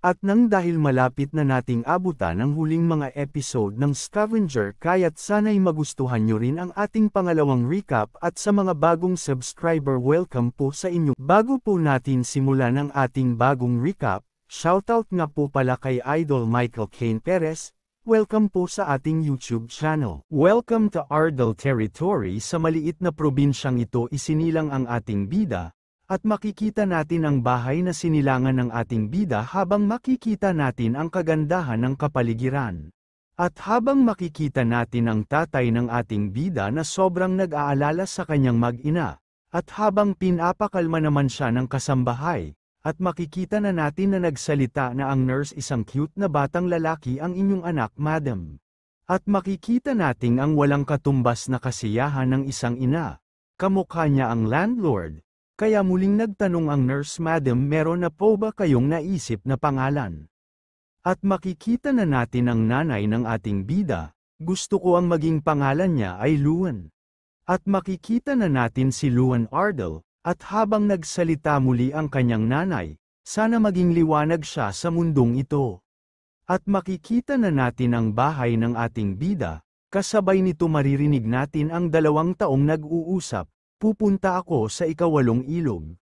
At nang dahil malapit na nating abutan ang huling mga episode ng Scavenger kaya't sana'y magustuhan nyo rin ang ating pangalawang recap at sa mga bagong subscriber welcome po sa inyo. Bago po natin simulan ang ating bagong recap, shoutout nga po pala kay Idol Michael Cain Perez, welcome po sa ating YouTube channel. Welcome to Ardel Territory. Sa maliit na probinsyang ito isinilang ang ating bida. At makikita natin ang bahay na sinilangan ng ating bida habang makikita natin ang kagandahan ng kapaligiran. At habang makikita natin ang tatay ng ating bida na sobrang nag-aalala sa kanyang mag-ina, at habang pinapakalma naman siya ng kasambahay, at makikita na natin na nagsalita na ang nurse isang cute na batang lalaki ang inyong anak madam. At makikita natin ang walang katumbas na kasiyahan ng isang ina. Kamukha niya ang landlord. Kaya muling nagtanong ang nurse madam meron na po ba kayong naisip na pangalan? At makikita na natin ang nanay ng ating bida, gusto ko ang maging pangalan niya ay Luan. At makikita na natin si Luan Ardel, at habang nagsalita muli ang kanyang nanay, sana maging liwanag siya sa mundong ito. At makikita na natin ang bahay ng ating bida, kasabay nito maririnig natin ang 2 taong nag-uusap. Pupunta ako sa ikawalong ilog.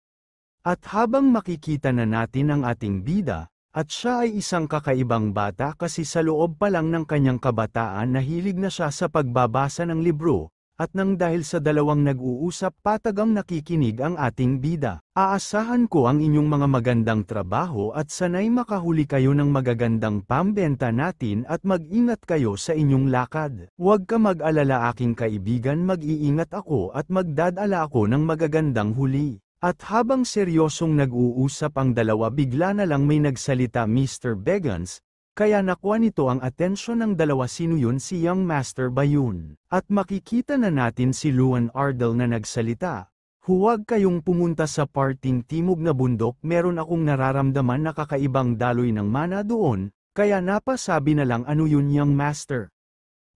At habang makikita na natin ang ating bida, at siya ay isang kakaibang bata kasi sa loob pa lang ng kanyang kabataan nahilig na siya sa pagbabasa ng libro, at nang dahil sa 2 nag-uusap patagang nakikinig ang ating bida. Aasahan ko ang inyong mga magandang trabaho at sanay makahuli kayo ng magagandang pambenta natin at mag-ingat kayo sa inyong lakad. Huwag ka mag-alala aking kaibigan, mag-iingat ako at magdadala ako ng magagandang huli. At habang seryosong nag-uusap ang 2 bigla na lang may nagsalita Mr. Begans, kaya nakuha nito ang atensyon ng 2 sino yun si Young Master ba yun? At makikita na natin si Luan Ardel na nagsalita. Huwag kayong pumunta sa parting timog na bundok, meron akong nararamdaman na kakaibang daloy ng mana doon, kaya napasabi na lang ano yun Young Master.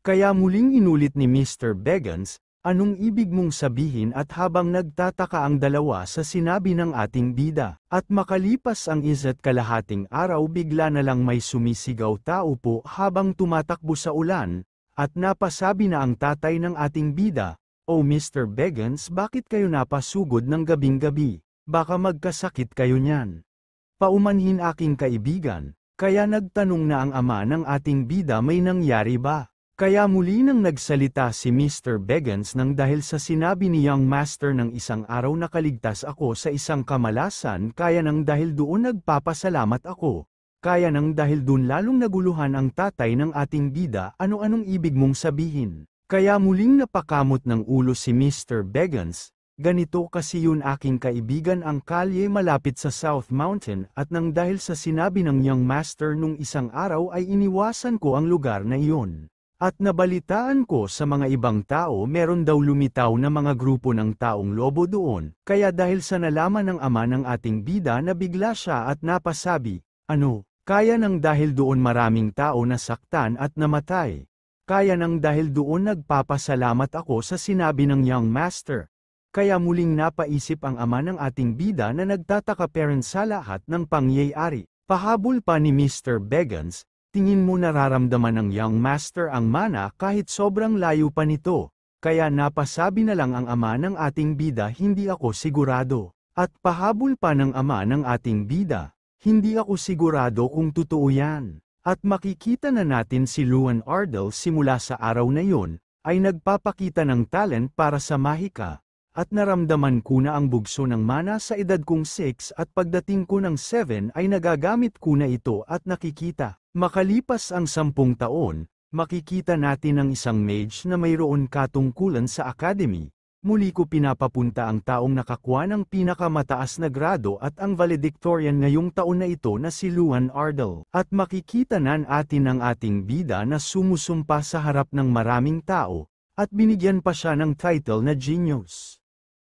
Kaya muling inulit ni Mr. Begans, anong ibig mong sabihin at habang nagtataka ang 2 sa sinabi ng ating bida, at makalipas ang 1 kalahating araw bigla na lang may sumisigaw tao po habang tumatakbo sa ulan, at napasabi na ang tatay ng ating bida, "Oh Mr. Begans, bakit kayo napasugod ng gabing-gabi? Baka magkasakit kayo niyan." Paumanhin aking kaibigan, kaya nagtanong na ang ama ng ating bida may nangyari ba? Kaya muli nang nagsalita si Mr. Begans nang dahil sa sinabi ni Young Master ng isang araw nakaligtas ako sa isang kamalasan kaya nang dahil doon nagpapasalamat ako. Kaya nang dahil doon lalong naguluhan ang tatay ng ating bida ano-anong ibig mong sabihin. Kaya muling napakamot ng ulo si Mr. Begans, ganito kasi yun aking kaibigan ang kalye malapit sa South Mountain at nang dahil sa sinabi ng Young Master nung isang araw ay iniwasan ko ang lugar na iyon. At nabalitaan ko sa mga ibang tao meron daw lumitaw na mga grupo ng taong lobo doon, kaya dahil sa nalaman ng ama ng ating bida na bigla siya at napasabi, ano, kaya nang dahil doon maraming tao nasaktan at namatay. Kaya nang dahil doon nagpapasalamat ako sa sinabi ng Young Master. Kaya muling napaisip ang ama ng ating bida na nagtataka parents sa lahat ng pangyayari. Pahabol pa ni Mr. Begans, tingin mo nararamdaman ng Young Master ang mana kahit sobrang layo pa nito. Kaya napasabi na lang ang ama ng ating bida hindi ako sigurado. At pahabol pa ng ama ng ating bida, hindi ako sigurado kung totoo yan. At makikita na natin si Luan Ardel simula sa araw na yon, ay nagpapakita ng talent para sa mahika. At naramdaman ko na ang bugso ng mana sa edad kong 6 at pagdating ko ng 7 ay nagagamit ko na ito at nakikita. Makalipas ang 10 taon, makikita natin ang isang mage na mayroon katungkulan sa academy. Muli ko pinapapunta ang taong nakakuha ng pinakamataas na grado at ang valedictorian ngayong taon na ito na si Luan Ardel. At makikita na natin ang ating bida na sumusumpa sa harap ng maraming tao, at binigyan pa siya ng title na genius.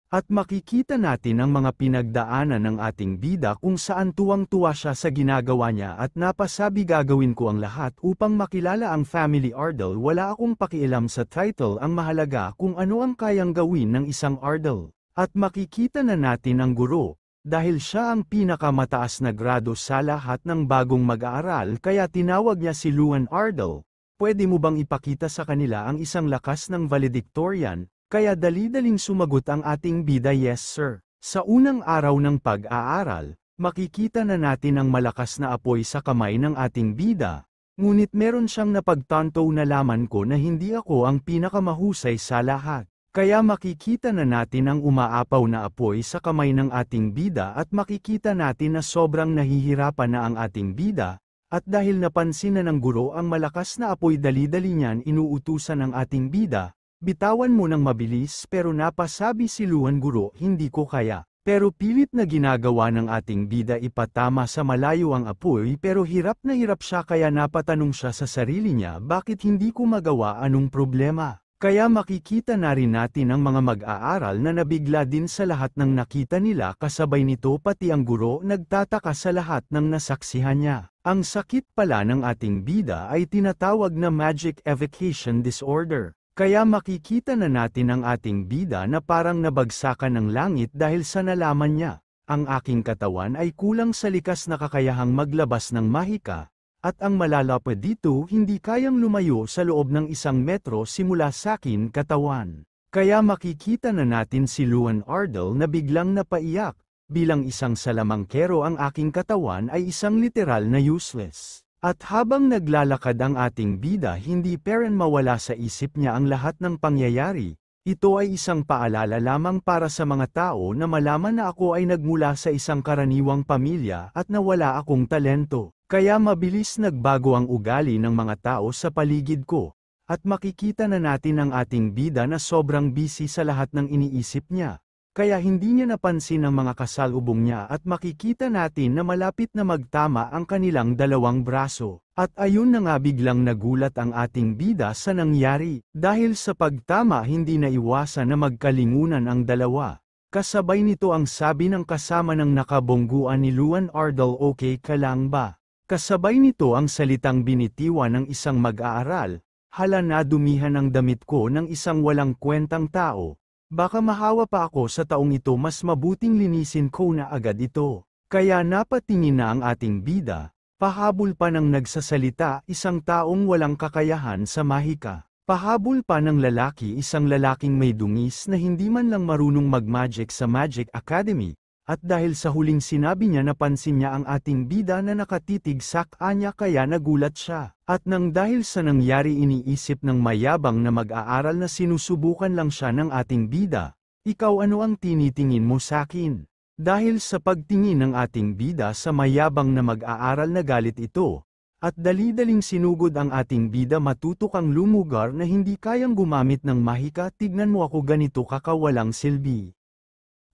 At makikita natin ang mga pinagdaanan ng ating bida kung saan tuwang-tuwa siya sa ginagawa niya at napasabi gagawin ko ang lahat upang makilala ang family Ardel. Wala akong pakialam sa title, ang mahalaga kung ano ang kayang gawin ng isang Ardel. At makikita na natin ang guro, Dahil siya ang pinakamataas na grado sa lahat ng bagong mag-aaral kaya tinawag niya si Luan Ardel. Pwede mo bang ipakita sa kanila ang isang lakas ng valedictorian? Kaya dali-daling sumagot ang ating bida, yes sir. Sa unang araw ng pag-aaral, makikita na natin ang malakas na apoy sa kamay ng ating bida. Ngunit meron siyang napagtanto na laman ko na hindi ako ang pinakamahusay sa lahat. Kaya makikita na natin ang umaapaw na apoy sa kamay ng ating bida at makikita natin na sobrang nahihirapan na ang ating bida, at dahil napansin na ng guro ang malakas na apoy dali-dali niyan inuutusan ng ating bida, bitawan mo ng mabilis pero napasabi si Luan guro hindi ko kaya. Pero pilit na ginagawa ng ating bida ipatama sa malayo ang apoy pero hirap na hirap siya kaya napatanong siya sa sarili niya bakit hindi ko magawa anong problema. Kaya makikita na rin natin ang mga mag-aaral na nabigla din sa lahat ng nakita nila kasabay nito pati ang guro nagtataka sa lahat ng nasaksihan niya. Ang sakit pala ng ating bida ay tinatawag na magic evocation disorder. Kaya makikita na natin ang ating bida na parang nabagsakan ng langit dahil sa nalaman niya, ang aking katawan ay kulang sa likas na kakayahang maglabas ng mahika, at ang malalapad dito hindi kayang lumayo sa loob ng 1 metro simula sa akin katawan. Kaya makikita na natin si Luan Ardel na biglang napaiyak, bilang isang salamangkero ang aking katawan ay isang literal na useless. At habang naglalakad ang ating bida hindi peren mawala sa isip niya ang lahat ng pangyayari, ito ay isang paalala lamang para sa mga tao na malaman na ako ay nagmula sa isang karaniwang pamilya at na wala akong talento. Kaya mabilis nagbago ang ugali ng mga tao sa paligid ko, at makikita na natin ang ating bida na sobrang busy sa lahat ng iniisip niya. Kaya hindi niya napansin ang mga kasalubong niya at makikita natin na malapit na magtama ang kanilang 2 braso. At ayun na nga biglang nagulat ang ating bida sa nangyari, dahil sa pagtama hindi naiwasan na magkalingunan ang dalawa. Kasabay nito ang sabi ng kasama ng nakabongguan ni Luan Ardel, okay ka lang ba? Kasabay nito ang salitang binitiwan ng isang mag-aaral, hala na dumihan ang damit ko ng isang walang kwentang tao. Baka mahawa pa ako sa taong ito mas mabuting linisin ko na agad ito. Kaya napatingin na ang ating bida, pahabol pa ng nagsasalita isang taong walang kakayahan sa mahika. Pahabol pa ng lalaki isang lalaking may dungis na hindi man lang marunong mag-magic sa Magic Academy. At dahil sa huling sinabi niya napansin niya ang ating bida na nakatitig sa kanya kaya nagulat siya. At nang dahil sa nangyari iniisip ng mayabang na mag-aaral na sinusubukan lang siya ng ating bida. Ikaw ano ang tinitingin mo sakin? Dahil sa pagtingin ng ating bida sa mayabang na mag-aaral na galit ito. At dali-daling sinugod ang ating bida matuto kang lumugar na hindi kayang gumamit ng mahika tignan mo ako ganito kakawalang silbi.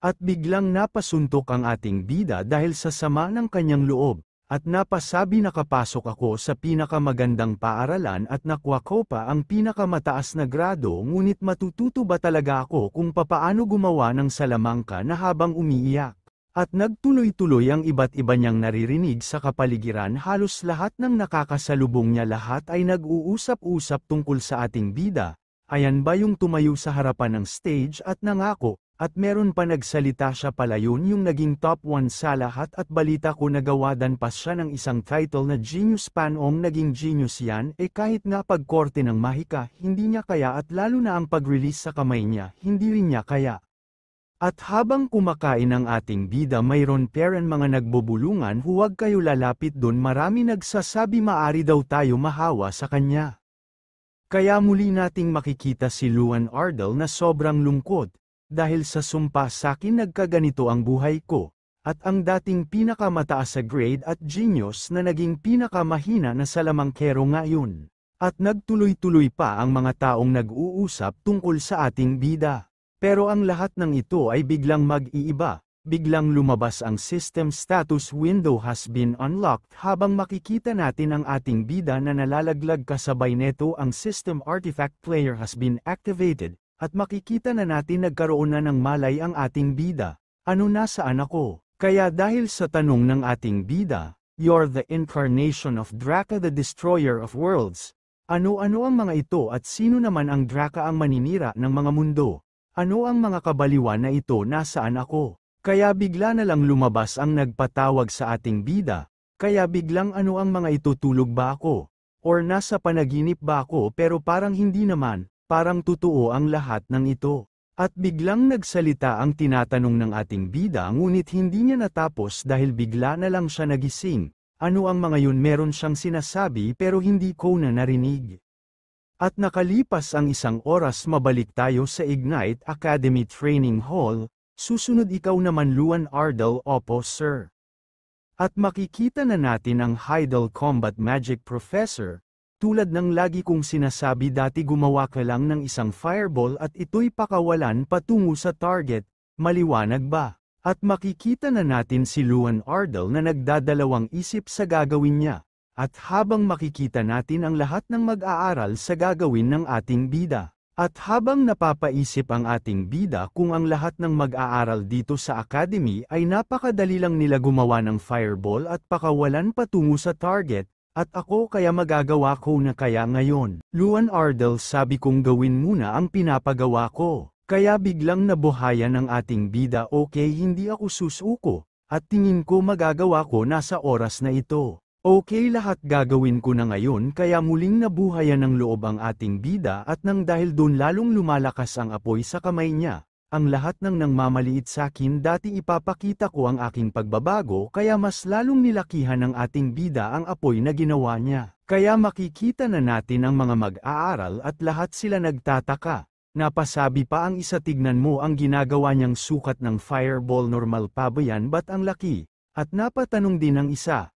At biglang napasuntok ang ating bida dahil sa sama ng kanyang loob, at napasabi nakapasok ako sa pinakamagandang paaralan at nakuha ko pa ang pinakamataas na grado ngunit matututo ba talaga ako kung papaano gumawa ng salamangka na habang umiiyak. At nagtuloy-tuloy ang iba't iba niyang naririnig sa kapaligiran halos lahat ng nakakasalubong niya lahat ay nag-uusap-usap tungkol sa ating bida, ayan ba yung tumayo sa harapan ng stage at nangako. At meron pa nagsalita siya pala yun yung naging top 1 sa lahat at balita ko nagawadan pa siya ng isang title na Genius Panong naging genius yan kahit nga pagkorte ng mahika hindi niya kaya at lalo na ang pag-release sa kamay niya hindi rin niya kaya. At habang kumakain ang ating bida mayroon peren mga nagbubulungan huwag kayo lalapit dun marami nagsasabi maari daw tayo mahawa sa kanya. Kaya muli nating makikita si Luan Ardel na sobrang lungkot. Dahil sa sumpa sakin nagkaganito ang buhay ko, at ang dating pinakamataas sa grade at genius na naging pinakamahina na salamangkero ngayon. At nagtuloy-tuloy pa ang mga taong nag-uusap tungkol sa ating bida. Pero ang lahat ng ito ay biglang mag-iiba, biglang lumabas ang system status window has been unlocked habang makikita natin ang ating bida na nalalaglag kasabay neto ang system artifact player has been activated. At makikita na natin nagkaroon na ng malay ang ating bida. Ano nasaan ako? Kaya dahil sa tanong ng ating bida, you're the incarnation of Draka the Destroyer of Worlds. Ano-ano ang mga ito at sino naman ang Draka ang maninira ng mga mundo? Ano ang mga kabaliwan na ito nasaan ako? Kaya bigla na lang lumabas ang nagpatawag sa ating bida, kaya biglang ano ang mga itutulog ba ako? Or nasa panaginip ba ako pero parang hindi naman, parang totoo ang lahat ng ito. At biglang nagsalita ang tinatanong ng ating bida ngunit hindi niya natapos dahil bigla na lang siya nagising. Ano ang mga yun meron siyang sinasabi pero hindi ko na narinig. At nakalipas ang 1 oras mabalik tayo sa Ignite Academy Training Hall, susunod ikaw naman Luan Ardal. Opo sir. At makikita na natin ang Heidel Combat Magic Professor. Tulad ng lagi kong sinasabi dati gumawa ka lang ng isang fireball at ito'y pakawalan patungo sa target, maliwanag ba? At makikita na natin si Luan Ardal na nagdadalawang isip sa gagawin niya. At habang makikita natin ang lahat ng mag-aaral sa gagawin ng ating bida. At habang napapaisip ang ating bida kung ang lahat ng mag-aaral dito sa academy ay napakadali lang nila gumawa ng fireball at pakawalan patungo sa target, at ako kaya magagawa ko na kaya ngayon. Luan Ardal sabi kong gawin muna ang pinapagawa ko. Kaya biglang nabuhayan ng ating bida okay hindi ako susuko, at tingin ko magagawa ko nasa oras na ito. Okay lahat gagawin ko na ngayon kaya muling nabuhayan ng loob ang ating bida at nang dahil doon lalong lumalakas ang apoy sa kamay niya. Ang lahat ng nangmamaliit sa akin dati ipapakita ko ang aking pagbabago kaya mas lalong nilakihan ng ating bida ang apoy na ginawa niya. Kaya makikita na natin ang mga mag-aaral at lahat sila nagtataka. Napasabi pa ang isa tignan mo ang ginagawa niyang sukat ng fireball normal pa ba yan ba't ang laki? At napatanong din ang isa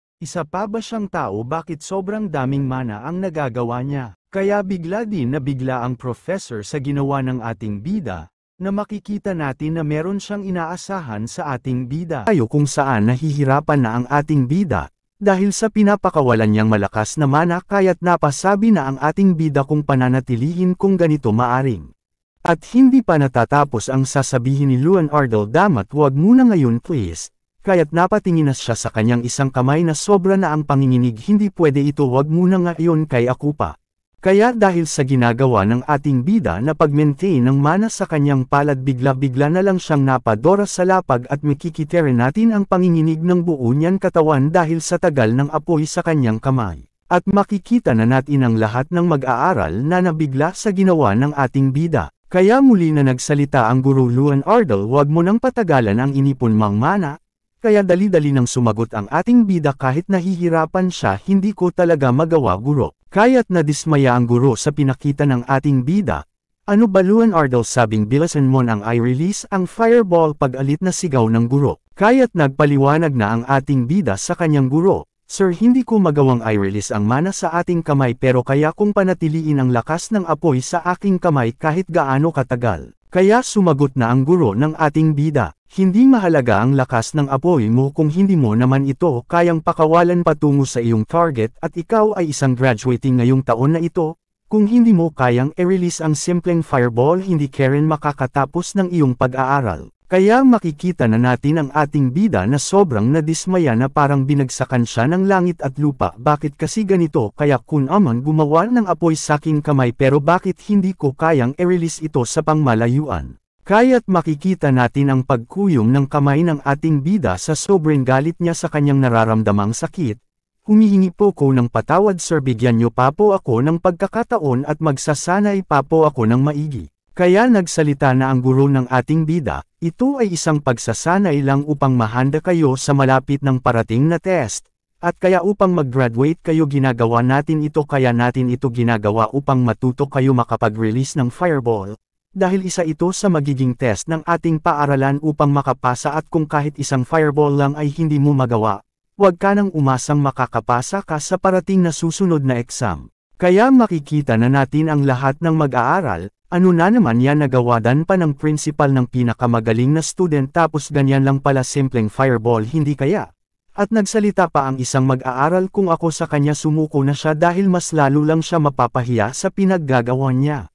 pa ba siyang tao bakit sobrang daming mana ang nagagawa niya? Kaya bigla din na bigla ang professor sa ginawa ng ating bida, na makikita natin na meron siyang inaasahan sa ating bida. Tayo kung saan nahihirapan na ang ating bida, dahil sa pinapakawalan niyang malakas na mana kaya't napasabi na ang ating bida kung pananatilihin kung ganito maaring. At hindi pa natatapos ang sasabihin ni Luan Ardal damat wag muna ngayon please, kaya't napatingin na siya sa kanyang isang kamay na sobra na ang panginginig hindi pwede ito wag muna ngayon kay ako pa. Kaya dahil sa ginagawa ng ating bida na pag-maintain ng mana sa kanyang palad bigla-bigla na lang siyang napadora sa lapag at makikitire natin ang panginginig ng buo niyan katawan dahil sa tagal ng apoy sa kanyang kamay. At makikita na natin ang lahat ng mag-aaral na nabigla sa ginawa ng ating bida. Kaya muli na nagsalita ang Guru Luan Ardal wag mo nang patagalan ang inipon mang mana. Kaya dali-dali nang sumagot ang ating bida kahit nahihirapan siya hindi ko talaga magawa guro. Kaya't nadismaya ang guro sa pinakita ng ating bida. Ano ba Luan Ardal sabing bilasan mo ang i-release ang fireball pag-alit na sigaw ng guro. Kaya't nagpaliwanag na ang ating bida sa kanyang guro. Sir hindi ko magawang i-release ang mana sa ating kamay pero kaya kong panatiliin ang lakas ng apoy sa aking kamay kahit gaano katagal. Kaya sumagot na ang guro ng ating bida. Hindi mahalaga ang lakas ng apoy mo kung hindi mo naman ito kayang pakawalan patungo sa iyong target at ikaw ay isang graduating ngayong taon na ito, kung hindi mo kayang i-release ang simpleng fireball hindi ka rin makakatapos ng iyong pag-aaral. Kaya makikita na natin ang ating bida na sobrang nadismaya na parang binagsakan siya ng langit at lupa. Bakit kasi ganito kaya kun aman gumawa ng apoy sa aking kamay pero bakit hindi ko kayang i-release ito sa pangmalayuan? Kaya't makikita natin ang pagkuyom ng kamay ng ating bida sa sobrang galit niya sa kanyang nararamdamang sakit. Humihingi po ko ng patawad sir bigyan niyo pa po ako ng pagkakataon at magsasanay pa po ako ng maigi. Kaya nagsalita na ang guro ng ating bida, ito ay isang pagsasanay lang upang mahanda kayo sa malapit ng parating na test. At kaya upang mag-graduate kayo ginagawa natin ito kaya natin ito ginagawa upang matuto kayo makapag-release ng fireball. Dahil isa ito sa magiging test ng ating paaralan upang makapasa at kung kahit isang fireball lang ay hindi mo magawa, huwag ka nang umasang makakapasa ka sa parating na susunod na exam. Kaya makikita na natin ang lahat ng mag-aaral, ano na naman yan nagawadan pa ng principal ng pinakamagaling na student tapos ganyan lang pala simpleng fireball hindi kaya. At nagsalita pa ang isang mag-aaral kung ako sa kanya sumuko na siya dahil mas lalo lang siya mapapahiya sa pinaggagawa niya.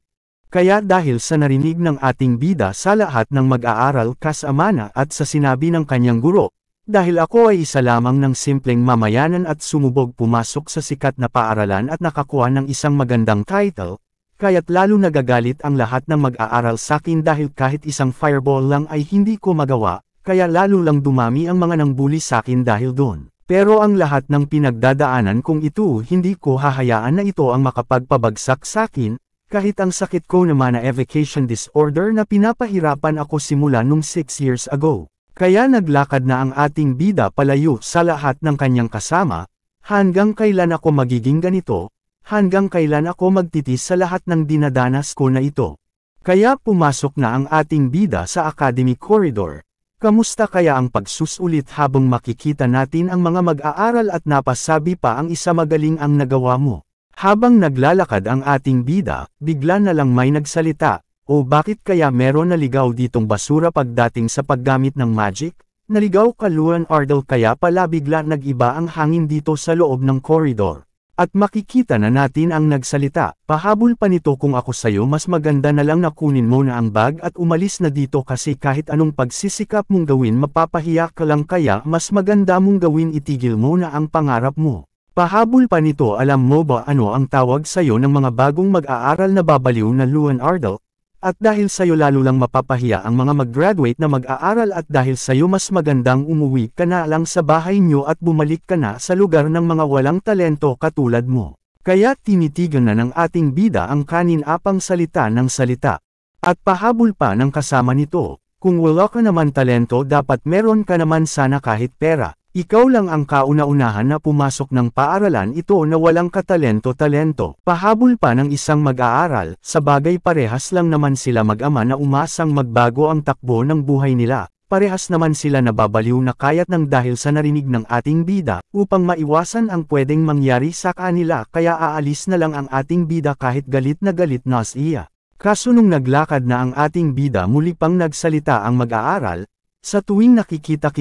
Kaya dahil sa narinig ng ating bida sa lahat ng mag-aaral kasamana at sa sinabi ng kanyang guro, dahil ako ay isa lamang ng simpleng mamayanan at sumubog pumasok sa sikat na paaralan at nakakuha ng isang magandang title, kaya't lalo nagagalit ang lahat ng mag-aaral sa akin dahil kahit isang fireball lang ay hindi ko magawa, kaya lalo lang dumami ang mga nangbuli sakin dahil doon. Pero ang lahat ng pinagdadaanan kong ito hindi ko hahayaan na ito ang makapagpabagsak sakin, kahit ang sakit ko naman na evocation disorder na pinapahirapan ako simula nung 6 years ago. Kaya naglakad na ang ating bida palayo sa lahat ng kanyang kasama, hanggang kailan ako magiging ganito, hanggang kailan ako magtitis sa lahat ng dinadanas ko na ito. Kaya pumasok na ang ating bida sa academy corridor. Kamusta kaya ang pagsusulit habang makikita natin ang mga mag-aaral at napasabi pa ang isa magaling ang nagawa mo. Habang naglalakad ang ating bida, bigla na lang may nagsalita, o bakit kaya meron naligaw ditong basura pagdating sa paggamit ng magic? Naligaw ka Luan Ardal kaya pala bigla nag-iba ang hangin dito sa loob ng corridor. At makikita na natin ang nagsalita, pahabol pa nito kung ako sayo mas maganda na lang na kunin mo na ang bag at umalis na dito kasi kahit anong pagsisikap mong gawin mapapahiya ka lang kaya mas maganda mong gawin itigil mo na ang pangarap mo. Pahabol pa nito alam mo ba ano ang tawag sayo ng mga bagong mag-aaral na babaliw na Luan Ardal? At dahil sayo lalo lang mapapahiya ang mga mag-graduate na mag-aaral at dahil sayo mas magandang umuwi ka na lang sa bahay nyo at bumalik ka na sa lugar ng mga walang talento katulad mo. Kaya tinitigan na ng ating bida ang kanin-apang salita ng salita. At pahabol pa ng kasama nito, kung wala ka naman talento dapat meron ka naman sana kahit pera. Ikaw lang ang kauna-unahan na pumasok ng paaralan ito na walang katalento-talento. Pahabol pa ng isang mag-aaral, sa bagay parehas lang naman sila mag-ama na umasang magbago ang takbo ng buhay nila. Parehas naman sila nababaliw na kaya't ng dahil sa narinig ng ating bida, upang maiwasan ang pwedeng mangyari sa kanila kaya aalis na lang ang ating bida kahit galit na siya. Kaso nung naglakad na ang ating bida muli pang nagsalita ang mag-aaral, sa tuwing nakikita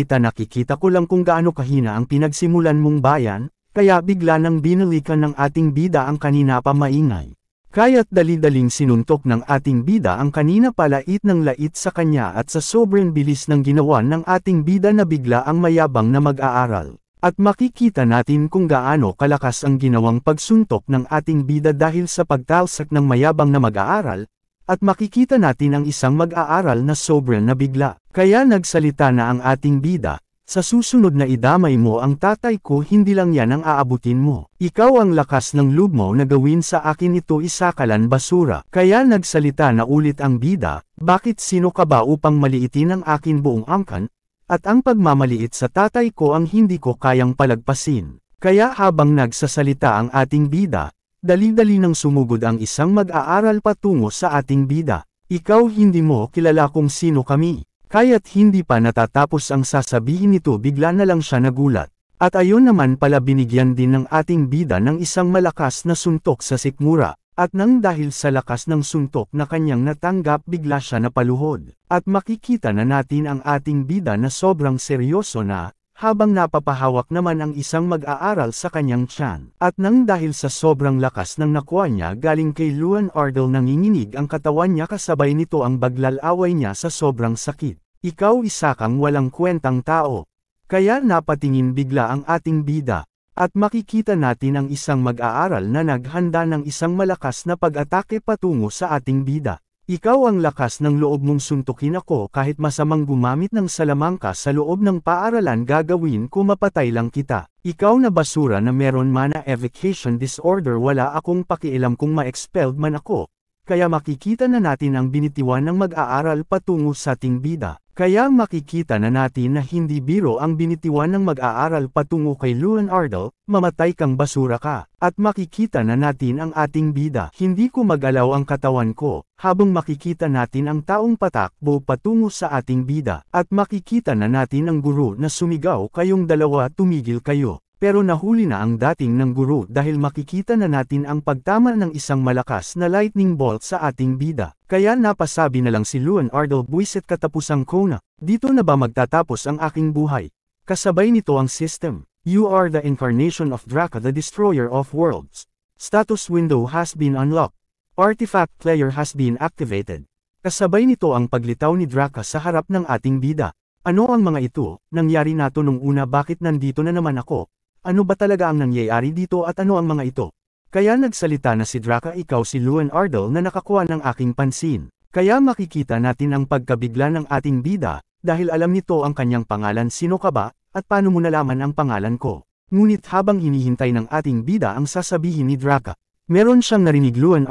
ko lang kung gaano kahina ang pinagsimulan mong bayan, kaya bigla nang binalikan ng ating bida ang kanina pa maingay. Kaya't dali-daling sinuntok ng ating bida ang kanina pa lait ng lait sa kanya at sa sobrang bilis ng ginawa ng ating bida na bigla ang mayabang na mag-aaral. At makikita natin kung gaano kalakas ang ginawang pagsuntok ng ating bida dahil sa pagtalsak ng mayabang na mag-aaral, at makikita natin ang isang mag-aaral na sobrang nabigla. Kaya nagsalita na ang ating bida, sa susunod na idamay mo ang tatay ko hindi lang yan ang aabutin mo. Ikaw ang lakas ng loob mo na gawin sa akin ito isakalan basura. Kaya nagsalita na ulit ang bida, bakit sino ka ba upang maliitin ang akin buong angkan? At ang pagmamaliit sa tatay ko ang hindi ko kayang palagpasin. Kaya habang nagsasalita ang ating bida, dali-dali nang sumugod ang isang mag-aaral patungo sa ating bida. Ikaw hindi mo kilala kung sino kami. Kaya't hindi pa natatapos ang sasabihin nito bigla na lang siya nagulat. At ayon naman pala binigyan din ng ating bida ng isang malakas na suntok sa sikmura. At nang dahil sa lakas ng suntok na kanyang natanggap bigla siya napaluhod. At makikita na natin ang ating bida na sobrang seryoso na, habang napapahawak naman ang isang mag-aaral sa kanyang tiyan. At nang dahil sa sobrang lakas ng nakuha niya galing kay Luan Ardal nanginginig ang katawan niya kasabay nito ang baglalaway niya sa sobrang sakit. Ikaw isa kang walang kwentang tao. Kaya napatingin bigla ang ating bida. At makikita natin ang isang mag-aaral na naghanda ng isang malakas na pag-atake patungo sa ating bida. Ikaw ang lakas ng loob mong suntukin ako kahit masamang gumamit ng salamangka sa loob ng paaralan gagawin ko mapatay lang kita. Ikaw na basura na meron man na evocation disorder wala akong pakialam kung ma-expelled man ako. Kaya makikita na natin ang binitiwan ng mag-aaral patungo sa ating bida. Kaya makikita na natin na hindi biro ang binitiwan ng mag-aaral patungo kay Luan Ardal, mamatay kang basura ka. At makikita na natin ang ating bida. Hindi ko magalaw ang katawan ko, habang makikita natin ang taong patakbo patungo sa ating bida. At makikita na natin ang guro na sumigaw kayong dalawa tumigil kayo. Pero nahuli na ang dating ng guro dahil makikita na natin ang pagtama ng isang malakas na lightning bolt sa ating bida. Kaya napasabi na lang si Luan Ardal buwisit katapusang ko na, dito na ba magtatapos ang aking buhay? Kasabay nito ang system. You are the incarnation of Draka the Destroyer of Worlds. Status window has been unlocked. Artifact player has been activated. Kasabay nito ang paglitaw ni Draka sa harap ng ating bida. Ano ang mga ito? Nangyari na to nung una bakit nandito na naman ako? Ano ba talaga ang nangyayari dito at ano ang mga ito? Kaya nagsalita na si Draka ikaw si Luan Ardal na nakakuha ng aking pansin. Kaya makikita natin ang pagkabigla ng ating bida, dahil alam nito ang kanyang pangalan. Sino ka ba, at paano mo nalaman ang pangalan ko? Ngunit habang hinihintay ng ating bida ang sasabihin ni Draka, meron siyang narinig. Luan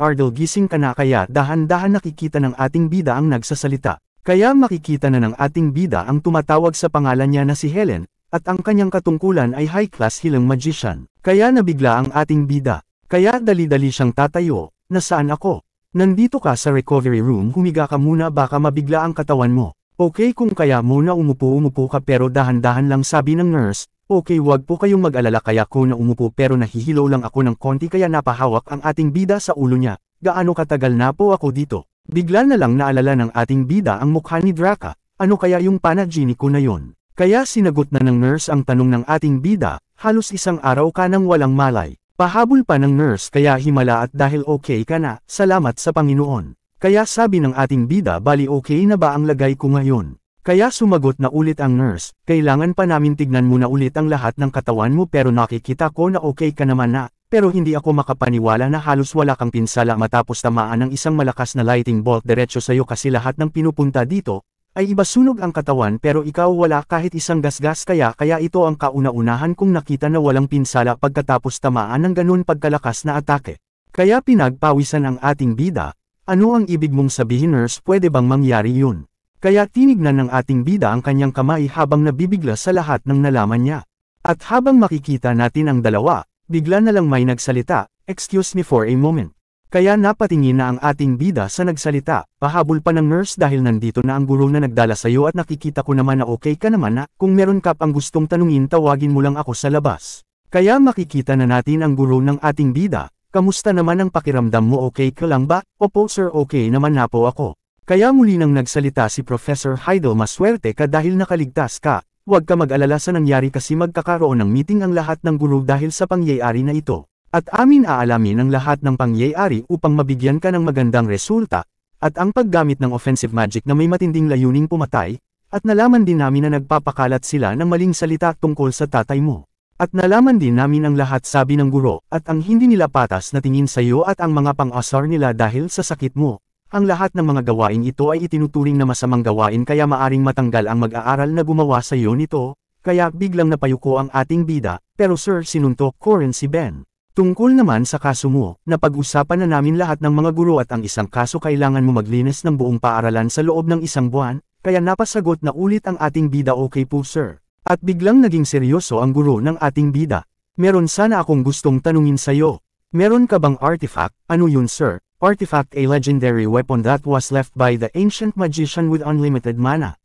Ardel, gising ka na. Kaya dahan-dahan nakikita ng ating bida ang nagsasalita. Kaya makikita na ng ating bida ang tumatawag sa pangalan niya na si Helen, at ang kanyang katungkulan ay high-class healing magician. Kaya nabigla ang ating bida. Kaya dali-dali siyang tatayo. Nasaan ako? Nandito ka sa recovery room. Humiga ka muna, baka mabigla ang katawan mo. Okay, kung kaya muna umupo ka, pero dahan-dahan lang, sabi ng nurse. Okay, wag po kayong mag-alala. Kaya ko na umupo pero nahihilo lang ako ng konti, kaya napahawak ang ating bida sa ulo niya. Gaano katagal na po ako dito? Bigla na lang naalala ng ating bida ang mukha ni Draka. Ano kaya yung panaginiko na yon? Kaya sinagot na ng nurse ang tanong ng ating bida. Halos isang araw ka nang walang malay. Pahabol pa ng nurse, kaya himala, at dahil okay ka na, salamat sa Panginoon. Kaya sabi ng ating bida, bali okay na ba ang lagay ko ngayon? Kaya sumagot na ulit ang nurse, kailangan pa namin tignan muna ulit ang lahat ng katawan mo, pero nakikita ko na okay ka naman na. Pero hindi ako makapaniwala na halos wala kang pinsala matapos tamaan ng isang malakas na lightning bolt diretso sa'yo, kasi lahat ng pinupunta dito ay iba sunog ang katawan, pero ikaw wala kahit isang gasgas. Kaya ito ang kauna-unahan kong nakita na walang pinsala pagkatapos tamaan ng ganun pagkalakas na atake. Kaya pinagpawisan ang ating bida. Ano ang ibig mong sabihin, nurse? Pwede bang mangyari yun? Kaya tinignan ng ating bida ang kanyang kamay habang nabibigla sa lahat ng nalaman niya. At habang makikita natin ang dalawa, bigla na lang may nagsalita, excuse me for a moment. Kaya napatingin na ang ating bida sa nagsalita. Pahabol pa ng nurse, dahil nandito na ang guro na nagdala sa'yo, at nakikita ko naman na okay ka naman na. Kung meron ka pang gustong tanungin, tawagin mo lang ako sa labas. Kaya makikita na natin ang guro ng ating bida. Kamusta naman ang pakiramdam mo, okay ka lang ba? Opo sir, okay naman na po ako. Kaya muli nang nagsalita si Professor Heidel, maswerte ka dahil nakaligtas ka. Huwag ka mag-alala sa nangyari, kasi magkakaroon ng meeting ang lahat ng guro dahil sa pangyayari na ito. At amin aalamin ang lahat ng pangyayari upang mabigyan ka ng magandang resulta, at ang paggamit ng offensive magic na may matinding layuning pumatay, at nalaman din namin na nagpapakalat sila ng maling salita tungkol sa tatay mo. At nalaman din namin ang lahat, sabi ng guro, at ang hindi nila patas na tingin sa iyo at ang mga pang-asar nila dahil sa sakit mo. Ang lahat ng mga gawain ito ay itinuturing na masamang gawain, kaya maaring matanggal ang mag-aaral na gumawa sa iyo nito. Kaya biglang napayuko ang ating bida. Pero sir, sinuntok ko rin si Ben. Tungkol naman sa kaso mo, napag-usapan na namin lahat ng mga guro, at ang isang kaso kailangan mo maglinis ng buong paaralan sa loob ng isang buwan. Kaya napasagot na ulit ang ating bida, okay po sir. At biglang naging seryoso ang guro ng ating bida. Meron sana akong gustong tanungin sa'yo. Meron ka bang artifact? Ano yun sir? Artifact, a legendary weapon that was left by the ancient magician with unlimited mana.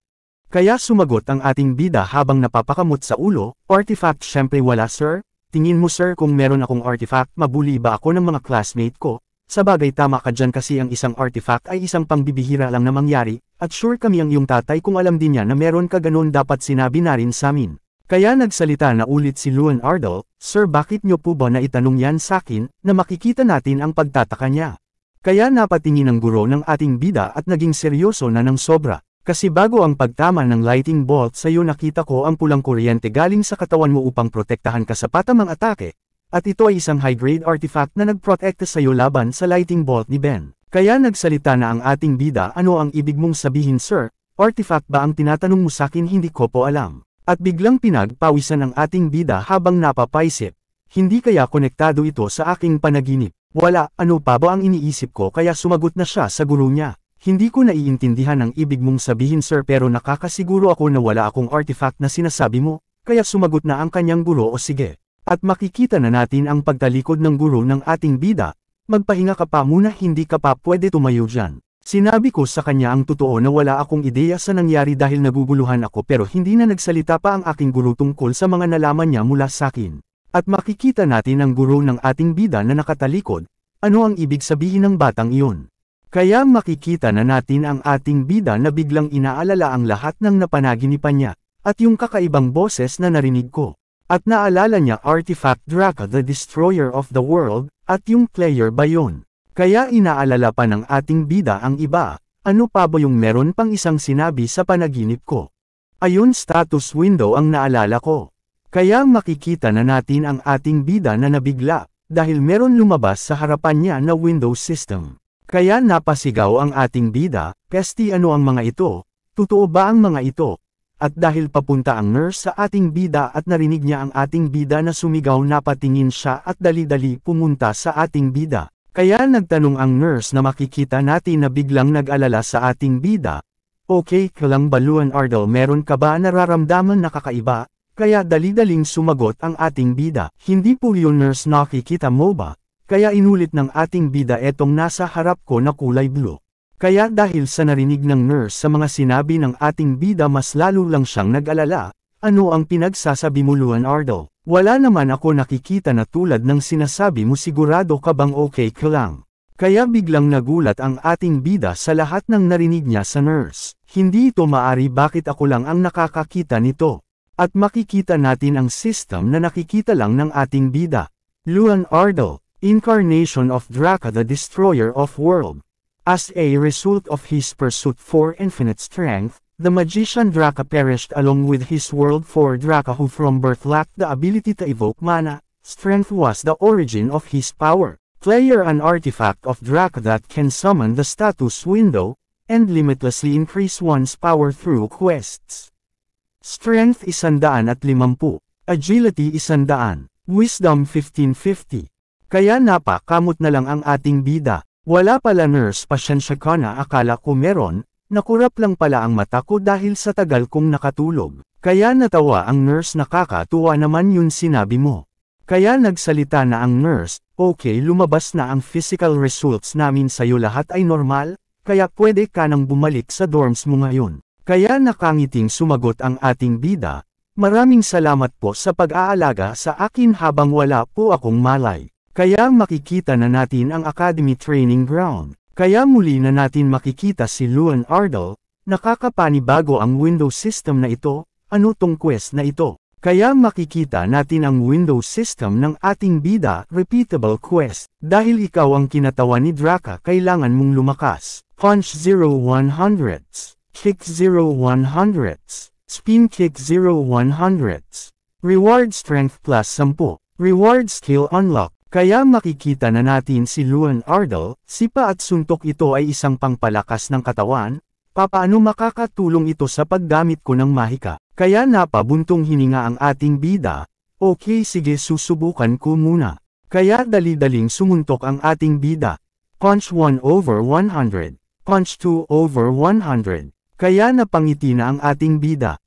Kaya sumagot ang ating bida habang napapakamot sa ulo, artifact, syempre wala sir. Tingin mo sir, kung meron akong artifact, mabuli ba ako ng mga classmate ko? Sabagay, tama ka dyan, kasi ang isang artifact ay isang pangbibihira lang na mangyari, at sure kami ang iyong tatay kung alam din niya na meron ka ganun, dapat sinabi na rin sa amin. Kaya nagsalita na ulit si Luan Ardel, sir, bakit niyo po ba naitanong yan sa akin, na makikita natin ang pagtataka niya? Kaya napatingin ang guro ng ating bida at naging seryoso na ng sobra. Kasi bago ang pagtama ng lightning bolt sa iyo, nakita ko ang pulang kuryente galing sa katawan mo upang protektahan ka sa patamang atake. At ito ay isang high-grade artifact na nagprotekta sa iyo laban sa lightning bolt ni Ben. Kaya nagsalita na ang ating bida, ano ang ibig mong sabihin sir? Artifact ba ang tinatanong mo sa akin? Hindi ko po alam. At biglang pinagpawisan ang ating bida habang napapaisip. Hindi kaya konektado ito sa aking panaginip? Wala, ano pa ba ang iniisip ko? Kaya sumagot na siya sa guro niya. Hindi ko naiintindihan ang ibig mong sabihin sir, pero nakakasiguro ako na wala akong artifact na sinasabi mo. Kaya sumagot na ang kanyang guro, o sige. At makikita na natin ang pagtalikod ng guro ng ating bida. Magpahinga ka pa muna, hindi ka pa pwede tumayo dyan. Sinabi ko sa kanya ang totoo na wala akong ideya sa nangyari dahil naguguluhan ako, pero hindi na nagsalita pa ang aking guro tungkol sa mga nalaman niya mula sa akin. At makikita natin ang guro ng ating bida na nakatalikod. Ano ang ibig sabihin ng batang iyon? Kaya makikita na natin ang ating bida na biglang inaalala ang lahat ng napanaginipan niya, at yung kakaibang boses na narinig ko. At naalala niya Artifact Draka, the Destroyer of the World, at yung player ba yun? Kaya inaalala pa ng ating bida ang iba. Ano pa ba yung meron pang isang sinabi sa panaginip ko? Ayun, status window ang naalala ko. Kaya makikita na natin ang ating bida na nabigla, dahil meron lumabas sa harapan niya na Windows system. Kaya napasigaw ang ating bida, pesti ano ang mga ito? Totoo ba ang mga ito? At dahil papunta ang nurse sa ating bida at narinig niya ang ating bida na sumigaw, napatingin siya at dali-dali pumunta sa ating bida. Kaya nagtanong ang nurse na makikita natin na biglang nag-alala sa ating bida. Okay ka lang ba Leonardo, meron ka ba nararamdaman na kakaiba? Kaya dali-daling sumagot ang ating bida. Hindi po yun nurse, nakikita mo ba? Kaya inulit ng ating bida, etong nasa harap ko na kulay blue. Kaya dahil sa narinig ng nurse sa mga sinabi ng ating bida, mas lalo lang siyang nag-alala. Ano ang pinagsasabi mo Leonardo? Wala naman ako nakikita na tulad ng sinasabi mo, sigurado ka bang okay ka lang? Kaya biglang nagulat ang ating bida sa lahat ng narinig niya sa nurse. Hindi ito maari, bakit ako lang ang nakakakita nito? At makikita natin ang system na nakikita lang ng ating bida. Leonardo, incarnation of Draka, the destroyer of world. As a result of his pursuit for infinite strength, the magician Draka perished along with his world, for Draka who from birth lacked the ability to evoke mana. Strength was the origin of his power. Player, an artifact of Draka that can summon the status window, and limitlessly increase one's power through quests. Strength 150, Agility 100, Wisdom 1550. Kaya napakamot na lang ang ating bida. Wala pala nurse, pasyensya ka na, akala ko meron, nakurap lang pala ang mata ko dahil sa tagal kong nakatulog. Kaya natawa ang nurse, nakakatuwa naman yun sinabi mo. Kaya nagsalita na ang nurse, okay, lumabas na ang physical results namin sa'yo, lahat ay normal, kaya pwede ka nang bumalik sa dorms mo ngayon. Kaya nakangiting sumagot ang ating bida, maraming salamat po sa pag-aalaga sa akin habang wala po akong malay. Kaya makikita na natin ang Academy Training Ground. Kaya muli na natin makikita si Leonardo, nakakapanibago ang window system na ito, ano tong quest na ito. Kaya makikita natin ang window system ng ating bida, repeatable quest. Dahil ikaw ang kinatawan ni Draka, kailangan mong lumakas. Punch 0-100s, Kick 0-100s, Spin Kick 0-100s. Reward Strength plus 10. Reward Skill Unlock. Kaya makikita na natin si Leonardo, sipa at suntok ito ay isang pangpalakas ng katawan. Papaano makakatulong ito sa paggamit ko ng mahika? Kaya napabuntong hininga ang ating bida. Okay, sige, susubukan ko muna. Kaya dali-daling sumuntok ang ating bida. Punch 1/100, Punch 2/100. Kaya napangiti na ang ating bida.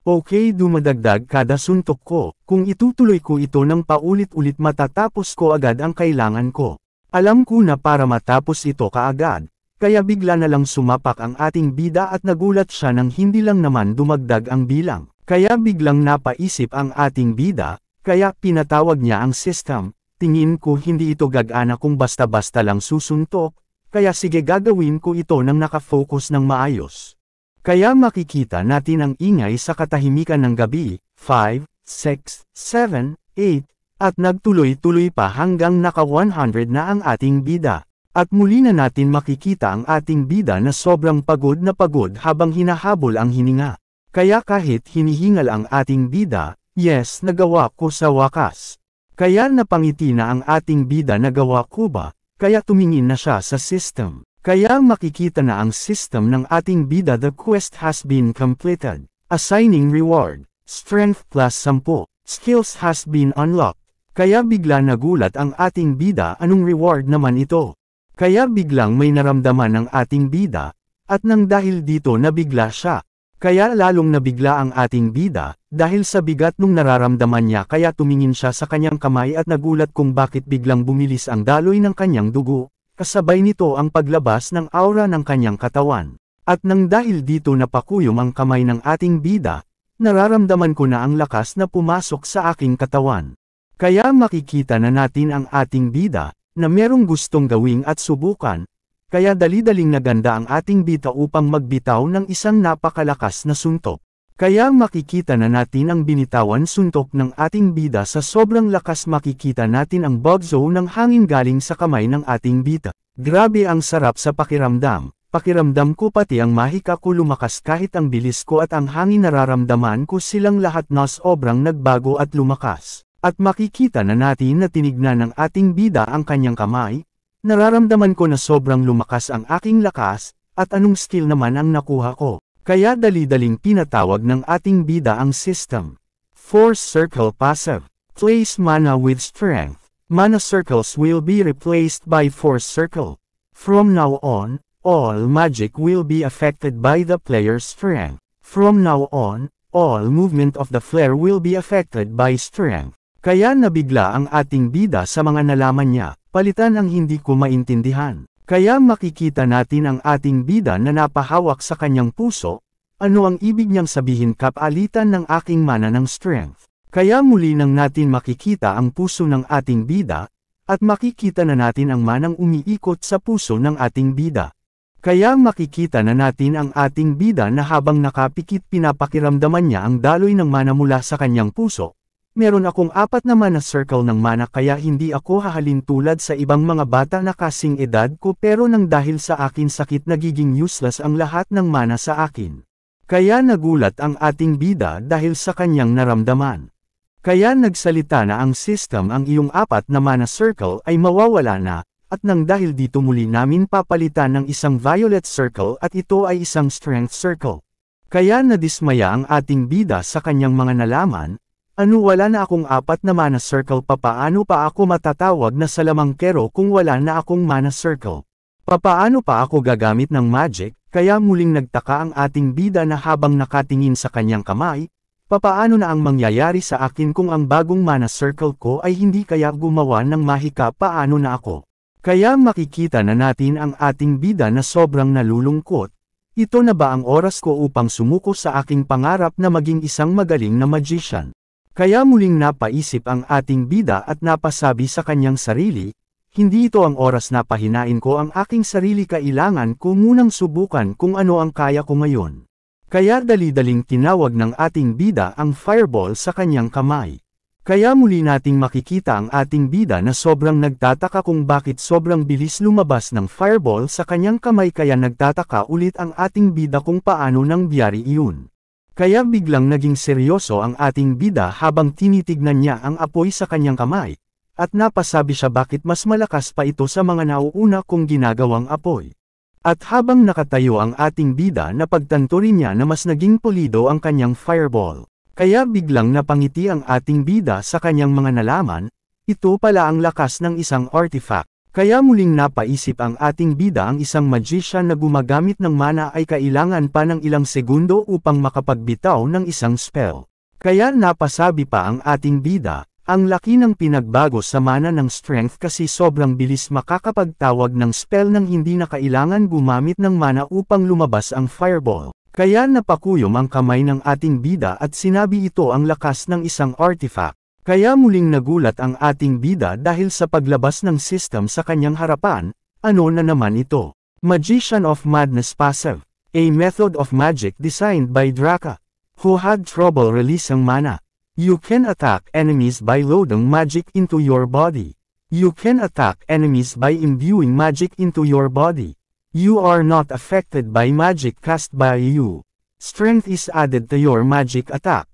Okay, dumadagdag kada suntok ko, kung itutuloy ko ito ng paulit-ulit matatapos ko agad ang kailangan ko. Alam ko na para matapos ito kaagad, kaya bigla na lang sumapak ang ating bida at nagulat siya nang hindi lang naman dumagdag ang bilang. Kaya biglang napaisip ang ating bida, kaya pinatawag niya ang system. Tingin ko hindi ito gagana kung basta-basta lang susuntok, kaya sige, gagawin ko ito nang nakafocus ng maayos. Kaya makikita natin ang ingay sa katahimikan ng gabi, 5, 6, 7, 8, at nagtuloy-tuloy pa hanggang naka 100 na ang ating bida. At muli na natin makikita ang ating bida na sobrang pagod na pagod habang hinahabol ang hininga. Kaya kahit hinihingal ang ating bida, yes, nagawa ko sa wakas. Kaya napangiti na ang ating bida, nagawa ko ba? Kaya tumingin na siya sa system. Kaya makikita na ang system ng ating bida, the quest has been completed. Assigning reward, strength plus 10, skills has been unlocked. Kaya bigla nagulat ang ating bida, anong reward naman ito? Kaya biglang may naramdaman ang ating bida, at nang dahil dito nabigla siya. Kaya lalong nabigla ang ating bida, dahil sa bigat nung nararamdaman niya, kaya tumingin siya sa kanyang kamay at nagulat kung bakit biglang bumilis ang daloy ng kanyang dugo. Kasabay nito ang paglabas ng aura ng kanyang katawan. At nang dahil dito napakuyom ang kamay ng ating bida, nararamdaman ko na ang lakas na pumasok sa aking katawan. Kaya makikita na natin ang ating bida, na merong gustong gawing at subukan, kaya dali-daling naganda ang ating bida upang magbitaw ng isang napakalakas na suntok. Kaya makikita na natin ang binitawan suntok ng ating bida, sa sobrang lakas makikita natin ang bugzo ng hangin galing sa kamay ng ating bida. Grabe ang sarap sa pakiramdam. Pakiramdam ko pati ang mahika ko lumakas kahit ang bilis ko at ang hangin, nararamdaman ko silang lahat na sobrang nagbago at lumakas. At makikita na natin na tinignan ng ating bida ang kanyang kamay. Nararamdaman ko na sobrang lumakas ang aking lakas, at anong skill naman ang nakuha ko. Kaya dali-daling pinatawag ng ating bida ang system. Force Circle Passive. Place mana with strength. Mana circles will be replaced by Force Circle. From now on, all magic will be affected by the player's strength. From now on, all movement of the flare will be affected by strength. Kaya nabigla ang ating bida sa mga nalaman niya, palitan ang hindi ko maintindihan. Kaya makikita natin ang ating bida na napahawak sa kanyang puso, ano ang ibig niyang sabihin kapalitan ng aking mana ng strength. Kaya muli nang natin makikita ang puso ng ating bida, at makikita na natin ang manang umiikot sa puso ng ating bida. Kaya makikita na natin ang ating bida na habang nakapikit pinapakiramdaman niya ang daloy ng mana mula sa kanyang puso. Meron akong 4 na mana circle ng mana kaya hindi ako hahalin tulad sa ibang mga bata na kasing edad ko pero nang dahil sa akin sakit nagiging useless ang lahat ng mana sa akin. Kaya nagulat ang ating bida dahil sa kanyang naramdaman. Kaya nagsalita na ang system ang iyong 4 na mana circle ay mawawala na, at nang dahil dito muli namin papalitan ng isang violet circle at ito ay isang strength circle. Kaya nadismaya ang ating bida sa kanyang mga nalaman. Ano wala na akong 4 na mana circle papaano pa ako matatawag na salamangkero kung wala na akong mana circle? Papaano pa ako gagamit ng magic? Kaya muling nagtaka ang ating bida na habang nakatingin sa kanyang kamay, papaano na ang mangyayari sa akin kung ang bagong mana circle ko ay hindi kaya gumawa ng mahika paano na ako? Kaya makikita na natin ang ating bida na sobrang nalulungkot. Ito na ba ang oras ko upang sumuko sa aking pangarap na maging isang magaling na magician? Kaya muling napaisip ang ating bida at napasabi sa kanyang sarili, hindi ito ang oras na pahinain ko ang aking sarili kailangan ko munang subukan kung ano ang kaya ko ngayon. Kaya dali-daling tinawag ng ating bida ang fireball sa kanyang kamay. Kaya muli nating makikita ang ating bida na sobrang nagtataka kung bakit sobrang bilis lumabas ng fireball sa kanyang kamay kaya nagtataka ulit ang ating bida kung paano nang biyari iyon. Kaya biglang naging seryoso ang ating bida habang tinitignan niya ang apoy sa kanyang kamay, at napasabi siya bakit mas malakas pa ito sa mga nauuna kong ginagawang apoy. At habang nakatayo ang ating bida napagtanto rin niya na mas naging pulido ang kanyang fireball. Kaya biglang napangiti ang ating bida sa kanyang mga nalaman, ito pala ang lakas ng isang artifact. Kaya muling napaisip ang ating bida ang isang magician na gumagamit ng mana ay kailangan pa ng ilang segundo upang makapagbitaw ng isang spell. Kaya napasabi pa ang ating bida, ang laki ng pinagbago sa mana ng strength kasi sobrang bilis makakapagtawag ng spell nang hindi na kailangan gumamit ng mana upang lumabas ang fireball. Kaya napakuyom ang kamay ng ating bida at sinabi ito ang lakas ng isang artifact. Kaya muling nagulat ang ating bida dahil sa paglabas ng system sa kanyang harapan, ano na naman ito? Magician of Madness Passive, a method of magic designed by Draka, who had trouble releasing mana. You can attack enemies by loading magic into your body. You can attack enemies by imbuing magic into your body. You are not affected by magic cast by you. Strength is added to your magic attack.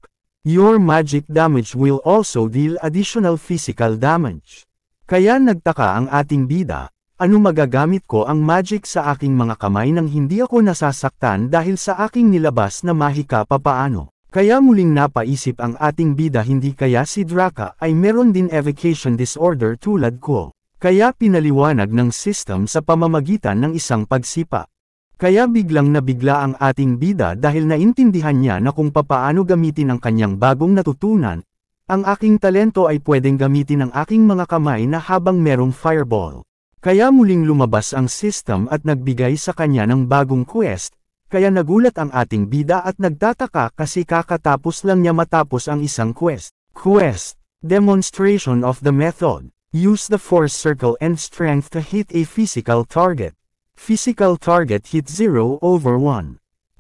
Your magic damage will also deal additional physical damage. Kaya nagtaka ang ating bida, ano magagamit ko ang magic sa aking mga kamay nang hindi ako nasasaktan dahil sa aking nilabas na mahika papaano. Kaya muling napaisip ang ating bida hindi kaya si Draka ay meron din evocation disorder tulad ko. Kaya pinaliwanag ng system sa pamamagitan ng isang pagsipa. Kaya biglang nabigla ang ating bida dahil naintindihan niya na kung papaano gamitin ang kanyang bagong natutunan, ang aking talento ay pwedeng gamitin ng aking mga kamay na habang merong fireball. Kaya muling lumabas ang system at nagbigay sa kanya ng bagong quest, kaya nagulat ang ating bida at nagtataka kasi kakatapos lang niya matapos ang isang quest. Quest: Demonstration of the Method. Use the force circle and strength to hit a physical target. Physical target hit 0/1.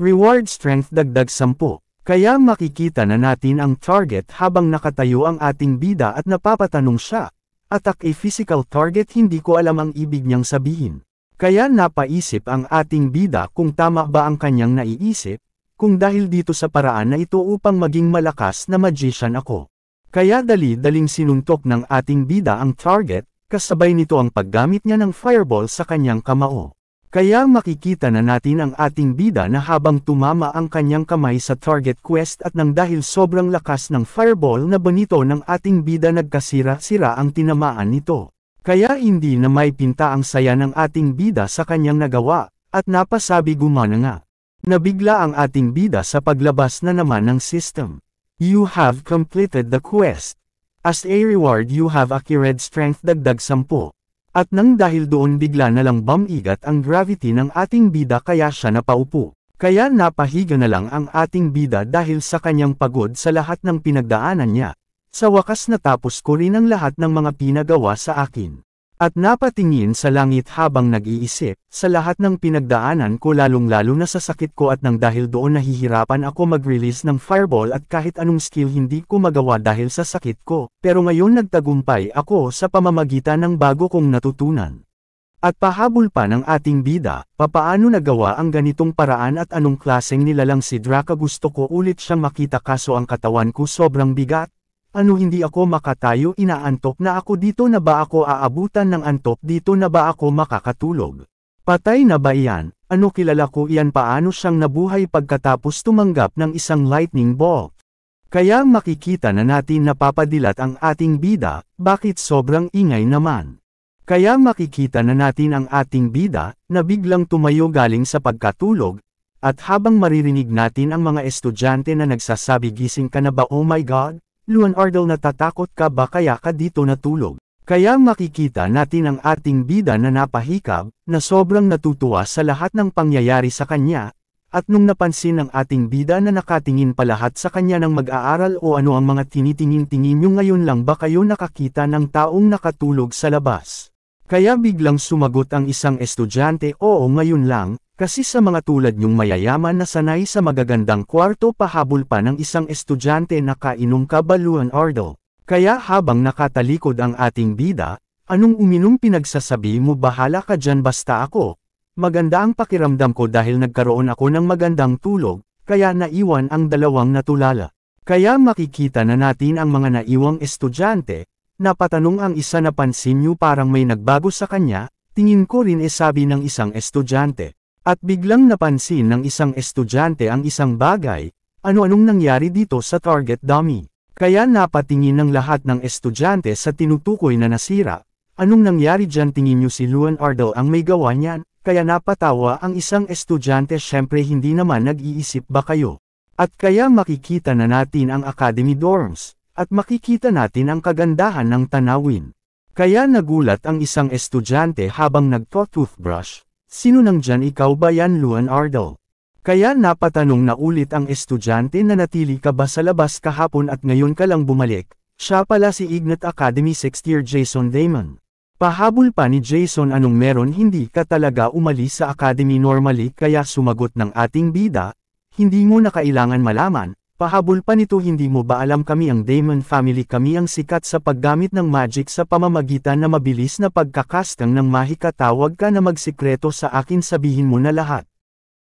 Reward strength dagdag 10. Kaya makikita na natin ang target habang nakatayo ang ating bida at napapatanong siya. Attack a physical target hindi ko alam ang ibig niyang sabihin. Kaya napaisip ang ating bida kung tama ba ang kanyang naiisip, kung dahil dito sa paraan na ito upang maging malakas na magician ako. Kaya dali-daling sinuntok ng ating bida ang target, kasabay nito ang paggamit niya ng fireball sa kanyang kamao. Kaya makikita na natin ang ating bida na habang tumama ang kanyang kamay sa target quest at nang dahil sobrang lakas ng fireball na bonito ng ating bida nagkasira-sira ang tinamaan nito. Kaya hindi na may pinta ang saya ng ating bida sa kanyang nagawa, at napasabi gumana nga. Nabigla ang ating bida sa paglabas na naman ng system. You have completed the quest. As a reward you have acquired strength dagdag 10. At nang dahil doon bigla na lang bumigat ang gravity ng ating bida kaya siya napaupo. Kaya napahiga na lang ang ating bida dahil sa kanyang pagod sa lahat ng pinagdaanan niya. Sa wakas natapos ko rin ang lahat ng mga pinagawa sa akin. At napatingin sa langit habang nag-iisip, sa lahat ng pinagdaanan ko lalong-lalo na sa sakit ko at nang dahil doon nahihirapan ako mag-release ng fireball at kahit anong skill hindi ko magawa dahil sa sakit ko, pero ngayon nagtagumpay ako sa pamamagitan ng bago kong natutunan. At pahabol pa ng ating bida, papaano nagawa ang ganitong paraan at anong klaseng nilalang si Draka gusto ko ulit siyang makita kaso ang katawan ko sobrang bigat. Ano hindi ako makatayo inaantok na ako dito na ba ako aabutan ng antok dito na ba ako makakatulog? Patay na ba iyan? Ano kilala ko iyan paano siyang nabuhay pagkatapos tumanggap ng isang lightning bolt? Kaya makikita na natin napapadilat ang ating bida, bakit sobrang ingay naman? Kaya makikita na natin ang ating bida, na biglang tumayo galing sa pagkatulog, at habang maririnig natin ang mga estudyante na nagsasabi gising ka na ba oh my god? Leonardo natatakot ka ba kaya ka dito natulog? Kaya makikita natin ang ating bida na napahikab, na sobrang natutuwa sa lahat ng pangyayari sa kanya, at nung napansin ng ating bida na nakatingin pa lahat sa kanya ng mag-aaral o ano ang mga tinitingin-tingin nyo ngayon lang ba kayo nakakita ng taong nakatulog sa labas? Kaya biglang sumagot ang isang estudyante oo ngayon lang, kasi sa mga tulad nyong mayayaman na sanay sa magagandang kwarto pahabol pa ng isang estudyante na kainom ka ba Leonardo? Kaya habang nakatalikod ang ating bida, anong uminom pinagsasabi mo bahala ka dyan basta ako? Maganda ang pakiramdam ko dahil nagkaroon ako ng magandang tulog, kaya naiwan ang dalawang natulala. Kaya makikita na natin ang mga naiwang estudyante, napatanong ang isa na pansin nyo parang may nagbago sa kanya, tingin ko rin sabi ng isang estudyante. At biglang napansin ng isang estudyante ang isang bagay, ano-anong nangyari dito sa target dummy. Kaya napatingin ng lahat ng estudyante sa tinutukoy na nasira, anong nangyari dyan tingin nyo si Leonardo ang may gawa niyan, kaya napatawa ang isang estudyante syempre hindi naman nag-iisip ba kayo. At kaya makikita na natin ang academy dorms, at makikita natin ang kagandahan ng tanawin. Kaya nagulat ang isang estudyante habang nagto-toothbrush. Sino nang dyan ikaw ba yan Leonardo? Kaya napatanong na ulit ang estudyante na natili ka ba sa labas kahapon at ngayon ka lang bumalik, siya pala si Ignat Academy 6th year Jason Damon. Pahabol pa ni Jason anong meron hindi ka talaga umalis sa academy normally kaya sumagot ng ating bida, hindi mo na kailangan malaman. Pahabol pa nito hindi mo ba alam kami ang Damon family kami ang sikat sa paggamit ng magic sa pamamagitan na mabilis na pagkakastang ng mahika tawag ka na magsikreto sa akin sabihin mo na lahat.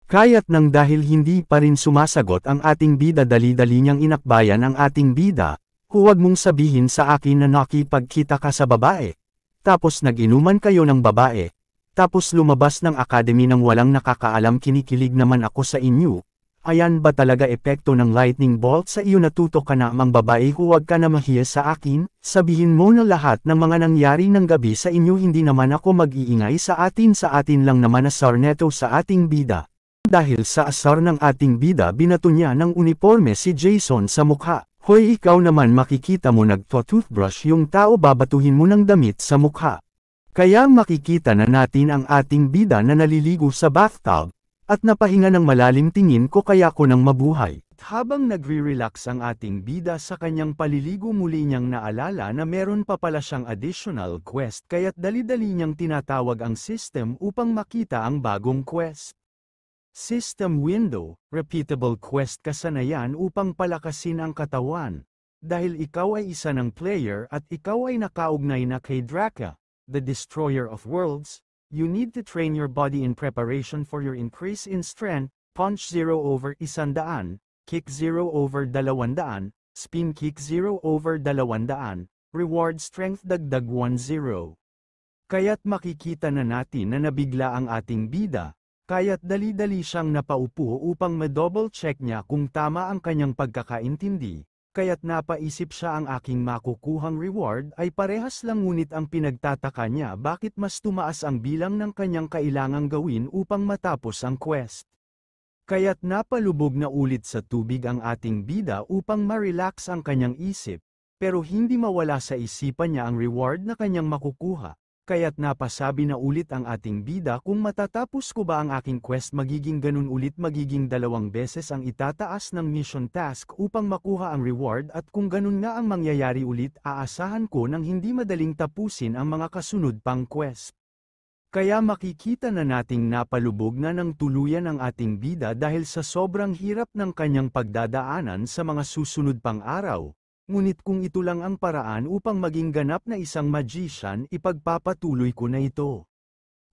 Kaya't nang dahil hindi pa rin sumasagot ang ating bida dali-dali niyang inakbayan ang ating bida, huwag mong sabihin sa akin na nakipagkita ka sa babae. Tapos nag-inuman kayo ng babae. Tapos lumabas ng academy nang walang nakakaalam kinikilig naman ako sa inyo. Ayan ba talaga epekto ng lightning bolt sa iyo natuto ka na mang babae huwag ka na mahiya sa akin, sabihin mo na lahat ng mga nangyari ng gabi sa inyo hindi naman ako mag-iingay sa atin lang naman asar neto sa ating bida. Dahil sa asar ng ating bida binato niya ng uniforme si Jason sa mukha. Hoy ikaw naman makikita mo nagto-toothbrush yung tao babatuhin mo ng damit sa mukha. Kaya makikita na natin ang ating bida na naliligo sa bathtub. At napahinga ng malalim tingin ko kaya ko nang mabuhay. Habang nagre-relax ang ating bida sa kanyang paliligo muli niyang naalala na meron pa pala siyang additional quest kaya't dali-dali niyang tinatawag ang system upang makita ang bagong quest. System window, repeatable quest kasanayan upang palakasin ang katawan. Dahil ikaw ay isa ng player at ikaw ay nakaugnay na kay Draka, the destroyer of worlds. You need to train your body in preparation for your increase in strength, punch 0 over 100, kick 0 over 200, spin kick 0 over 200, reward strength dagdag 10. Kaya't makikita na natin na nabigla ang ating bida, kaya't dali-dali siyang napaupo upang ma-double check niya kung tama ang kanyang pagkakaintindi, kaya't napaisip siya ang aking makukuhang reward ay parehas lang ngunit ang pinagtataka niya bakit mas tumaas ang bilang ng kanyang kailangang gawin upang matapos ang quest. Kaya't napalubog na ulit sa tubig ang ating bida upang ma-relax ang kanyang isip, pero hindi mawala sa isipan niya ang reward na kanyang makukuha. Kaya't napasabi na ulit ang ating bida kung matatapos ko ba ang aking quest magiging ganun ulit magiging 2 beses ang itataas ng mission task upang makuha ang reward at kung ganun nga ang mangyayari ulit aasahan ko ng hindi madaling tapusin ang mga kasunod pang quest. Kaya makikita na nating napalubog na ng tuluyan ang ating bida dahil sa sobrang hirap ng kanyang pagdadaanan sa mga susunod pang araw. Ngunit kung ito lang ang paraan upang maging ganap na isang magician, ipagpapatuloy ko na ito.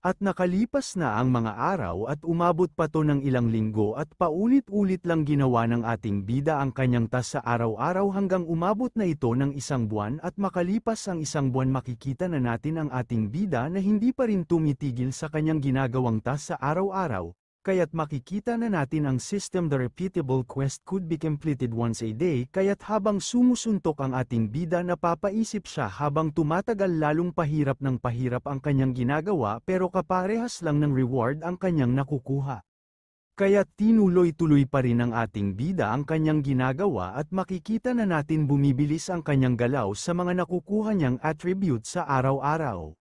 At nakalipas na ang mga araw at umabot pa to ng ilang linggo at paulit-ulit lang ginawa ng ating bida ang kanyang task sa araw-araw hanggang umabot na ito ng 1 buwan at makalipas ang 1 buwan makikita na natin ang ating bida na hindi pa rin tumitigil sa kanyang ginagawang task sa araw-araw. Kaya't makikita na natin ang system the repeatable quest could be completed once a day kaya't habang sumusuntok ang ating bida napapaisip siya habang tumatagal lalong pahirap ng pahirap ang kanyang ginagawa pero kaparehas lang ng reward ang kanyang nakukuha. Kaya't tinuloy-tuloy pa rin ng ating bida ang kanyang ginagawa at makikita na natin bumibilis ang kanyang galaw sa mga nakukuha niyang attributes sa araw-araw.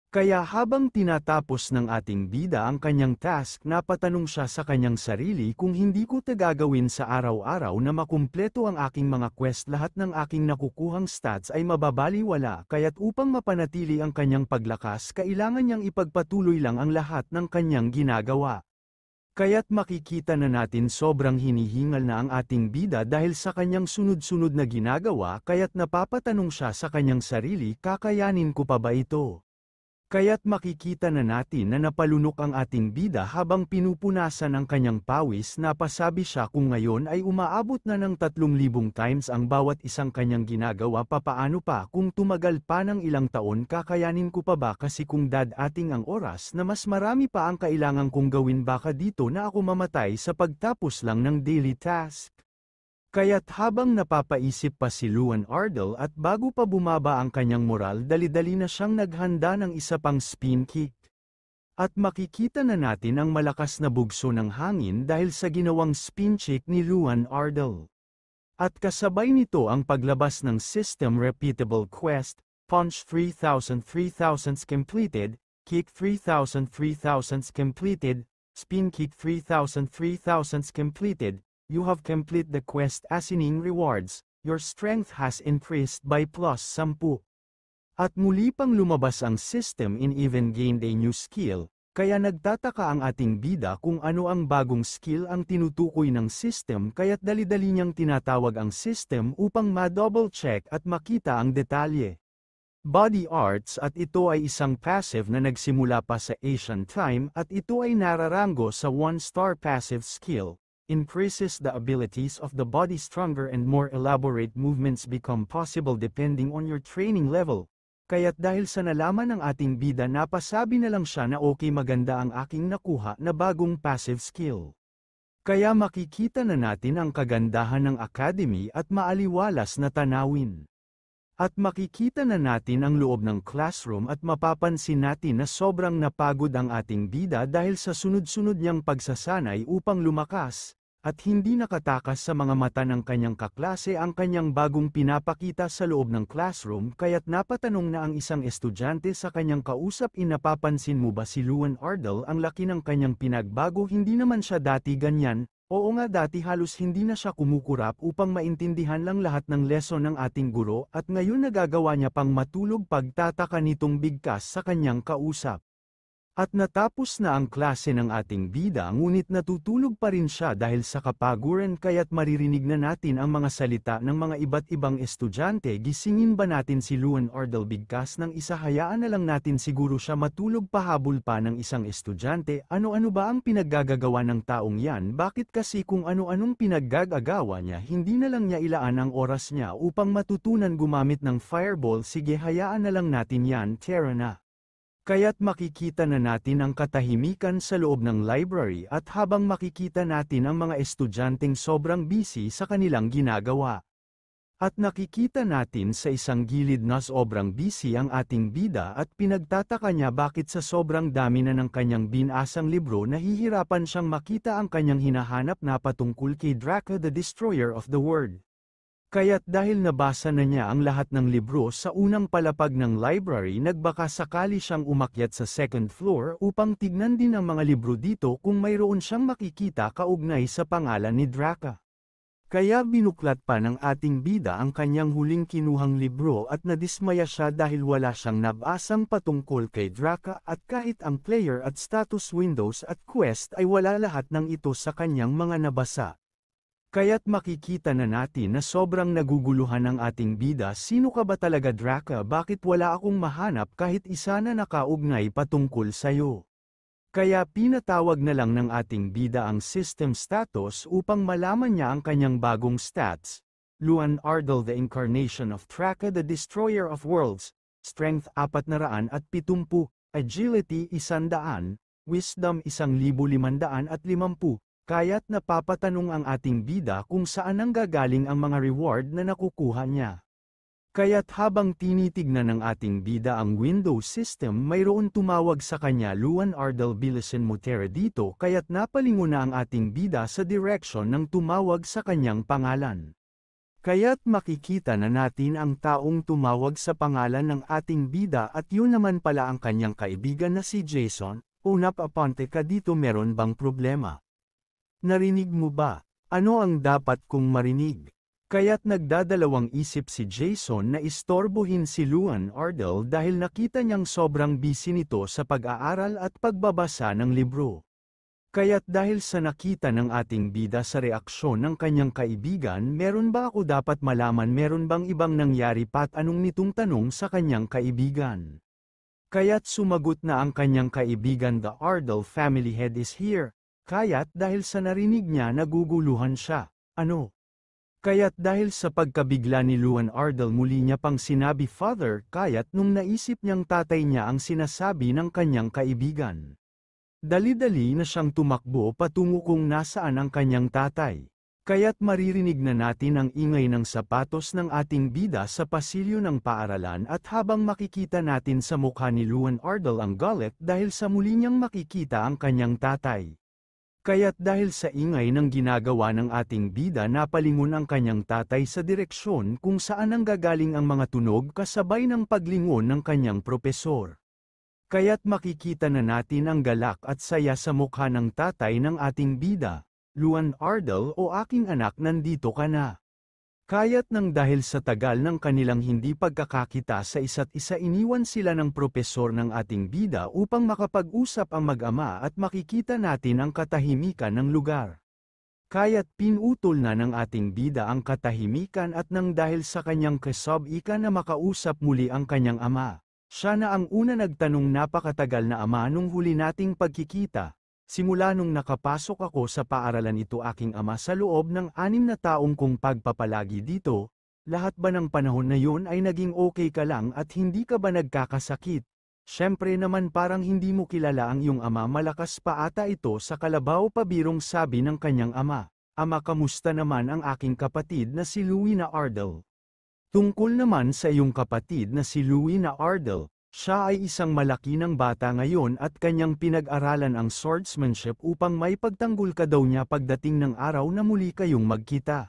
Kaya habang tinatapos ng ating bida ang kanyang task napatanong siya sa kanyang sarili kung hindi ko gagawin sa araw-araw na makumpleto ang aking mga quest lahat ng aking nakukuhang stats ay mababaliwala kaya't upang mapanatili ang kanyang paglakas kailangan niyang ipagpatuloy lang ang lahat ng kanyang ginagawa. Kaya't makikita na natin sobrang hinihingal na ang ating bida dahil sa kanyang sunod-sunod na ginagawa kaya't napapatanong siya sa kanyang sarili kakayanin ko pa ba ito? Kaya't makikita na natin na napalunok ang ating bida habang pinupunasan ang kanyang pawis napasabi siya kung ngayon ay umaabot na ng 3,000 times ang bawat isang kanyang ginagawa papaano pa kung tumagal pa ng ilang taon kakayanin ko pa ba kasi kung dadating ang oras na mas marami pa ang kailangan kong gawin baka dito na ako mamatay sa pagtapos lang ng daily task. Kaya't habang napapaisip pa si Luan Ardell at bago pa bumaba ang kanyang moral dali-dali na siyang naghanda ng isa pang spin kick. At makikita na natin ang malakas na bugso ng hangin dahil sa ginawang spin kick ni Luan Ardell. At kasabay nito ang paglabas ng System Repeatable Quest, Punch 3,000 3,000s completed, Kick 3,000 3,000s completed, Spin Kick 3,000 3,000s completed. You have complete the quest assigning rewards, your strength has increased by plus 10. At muli pang lumabas ang system in even gained a new skill, kaya nagtataka ang ating bida kung ano ang bagong skill ang tinutukoy ng system kaya't dali-dali niyang tinatawag ang system upang ma-double check at makita ang detalye. Body Arts at ito ay isang passive na nagsimula pa sa Asian time at ito ay nararango sa 1-star passive skill. Increases the abilities of the body stronger and more elaborate movements become possible depending on your training level. Kaya't dahil sa nalaman ng ating bida napasabi na lang siya na okay maganda ang aking nakuha na bagong passive skill. Kaya makikita na natin ang kagandahan ng academy at maaliwalas na tanawin. At makikita na natin ang loob ng classroom at mapapansin natin na sobrang napagod ang ating bida dahil sa sunod-sunod niyang pagsasanay upang lumakas, at hindi nakatakas sa mga mata ng kanyang kaklase ang kanyang bagong pinapakita sa loob ng classroom kaya't napatanong na ang isang estudyante sa kanyang kausap napapansin mo ba si Luan Ardell ang laki ng kanyang pinagbago hindi naman siya dati ganyan. Oo nga dati halos hindi na siya kumukurap upang maintindihan lang lahat ng lesson ng ating guro at ngayon nagagawa niya pang matulog pagtataka nitong bigkas sa kanyang kausap. At natapos na ang klase ng ating bida ngunit natutulog pa rin siya dahil sa kapaguran kaya't maririnig na natin ang mga salita ng mga iba't ibang estudyante gisingin ba natin si Luan Ardell bigkas ng isa hayaan na lang natin siguro siya matulog pahabol pa ng isang estudyante ano-ano ba ang pinaggagawa ng taong yan bakit kasi kung ano-anong pinaggagawa niya hindi na lang niya ilaan ang oras niya upang matutunan gumamit ng fireball sige hayaan na lang natin yan tara na. Kaya't makikita na natin ang katahimikan sa loob ng library at habang makikita natin ang mga estudyanteng sobrang busy sa kanilang ginagawa. At nakikita natin sa isang gilid na sobrang busy ang ating bida at pinagtataka niya bakit sa sobrang dami na ng kanyang binasang libro nahihirapan siyang makita ang kanyang hinahanap na patungkol kay Draco the Destroyer of the World. Kaya't dahil nabasa na niya ang lahat ng libro sa unang palapag ng library nagbaka sakali siyang umakyat sa second floor upang tignan din ang mga libro dito kung mayroon siyang makikita kaugnay sa pangalan ni Draco. Kaya binuklat pa ng ating bida ang kanyang huling kinuhang libro at nadismaya siya dahil wala siyang nabasang patungkol kay Draco at kahit ang player at status windows at quest ay wala lahat ng ito sa kanyang mga nabasa. Kaya't makikita na natin na sobrang naguguluhan ang ating bida. Sino ka ba talaga Draco? Bakit wala akong mahanap kahit isa na nakaugnay patungkol sayo? Kaya pinatawag na lang ng ating bida ang system status upang malaman niya ang kanyang bagong stats. Luan Ardell, the incarnation of Draco the Destroyer of Worlds, Strength 470, Agility 100, Wisdom 1550. Kaya't napapatanong ang ating bida kung saan nanggagaling ang mga reward na nakukuha niya. Kaya't habang tinitignan ng ating bida ang Windows system mayroon tumawag sa kanya Luan Ardell Bilisen Motera dito kaya't napalingon na ang ating bida sa direction ng tumawag sa kanyang pangalan. Kaya't makikita na natin ang taong tumawag sa pangalan ng ating bida at yun naman pala ang kanyang kaibigan na si Jason. Unap aponte ka dito, meron bang problema? Narinig mo ba? Ano ang dapat kong marinig? Kaya't nagdadalawang isip si Jason na istorbohin si Luan Ardell dahil nakita niyang sobrang busy nito sa pag-aaral at pagbabasa ng libro. Kaya't dahil sa nakita ng ating bida sa reaksyon ng kanyang kaibigan, meron ba ako dapat malaman, meron bang ibang nangyari pat anong nitong tanong sa kanyang kaibigan? Kaya't sumagot na ang kanyang kaibigan, the Ardell family head is here. Kaya't dahil sa narinig niya naguguluhan siya. Ano? Kaya't dahil sa pagkabigla ni Luan Ardell muli niya pang sinabi father, kaya't nung naisip niyang tatay niya ang sinasabi ng kanyang kaibigan. Dali-dali na siyang tumakbo patungo kung nasaan ang kanyang tatay. Kaya't maririnig na natin ang ingay ng sapatos ng ating bida sa pasilyo ng paaralan at habang makikita natin sa mukha ni Luan Ardell ang galit dahil sa muli niyang makikita ang kanyang tatay. Kaya't dahil sa ingay ng ginagawa ng ating bida napalingon ang kanyang tatay sa direksyon kung saan nanggagaling ang mga tunog kasabay ng paglingon ng kanyang propesor. Kaya't makikita na natin ang galak at saya sa mukha ng tatay ng ating bida. Luan Ardell, o aking anak, nandito ka na. Kaya't nang dahil sa tagal ng kanilang hindi pagkakakita sa isa't isa iniwan sila ng propesor ng ating bida upang makapag-usap ang mag-ama at makikita natin ang katahimikan ng lugar. Kaya't pinutol na ng ating bida ang katahimikan at nang dahil sa kanyang kasab-ika na makausap muli ang kanyang ama. Siya na ang una nagtanong, napakatagal na ama nung huli nating pagkikita. Simula nung nakapasok ako sa paaralan ito aking ama sa loob ng 6 na taong kong pagpapalagi dito, lahat ba ng panahon na yun ay naging okay ka lang at hindi ka ba nagkakasakit? Siyempre naman parang hindi mo kilala ang iyong ama, malakas pa ata ito sa kalabaw, pabirong sabi ng kanyang ama. Ama, kamusta naman ang aking kapatid na si Louie na Ardell? Tungkol naman sa iyong kapatid na si Louie na Ardell, siya ay isang malaki ng bata ngayon at kanyang pinag-aralan ang swordsmanship upang may pagtanggol ka daw niya pagdating ng araw na muli kayong magkita.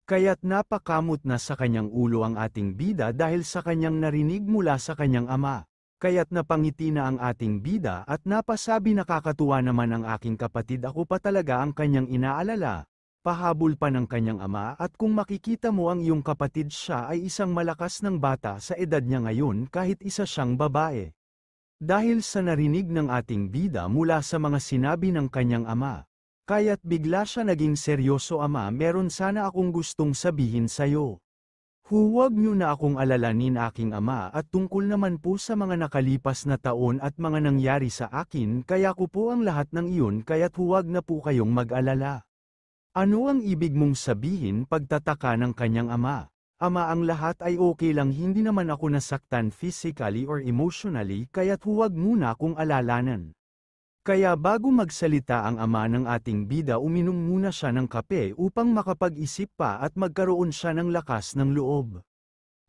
Kaya't napakamot na sa kanyang ulo ang ating bida dahil sa kanyang narinig mula sa kanyang ama. Kaya't napangiti na ang ating bida at napasabi, nakakatuwa naman ang aking kapatid, ako pa talaga ang kanyang inaalala. Pahabol pa ng kanyang ama, at kung makikita mo ang iyong kapatid, siya ay isang malakas ng bata sa edad niya ngayon kahit isa siyang babae. Dahil sa narinig ng ating bida mula sa mga sinabi ng kanyang ama, kaya't bigla siya naging seryoso, ama, meron sana akong gustong sabihin sayo. Huwag niyo na akong alalanin aking ama, at tungkol naman po sa mga nakalipas na taon at mga nangyari sa akin, kaya ko po ang lahat ng iyon, kaya't huwag na po kayong mag-alala. Ano ang ibig mong sabihin? Pagtataka ng kanyang ama. Ama, ang lahat ay okay lang, hindi naman ako nasaktan physically or emotionally, kaya't huwag muna akong alalanan. Kaya bago magsalita ang ama ng ating bida, uminom muna siya ng kape upang makapag-isip pa at magkaroon siya ng lakas ng loob.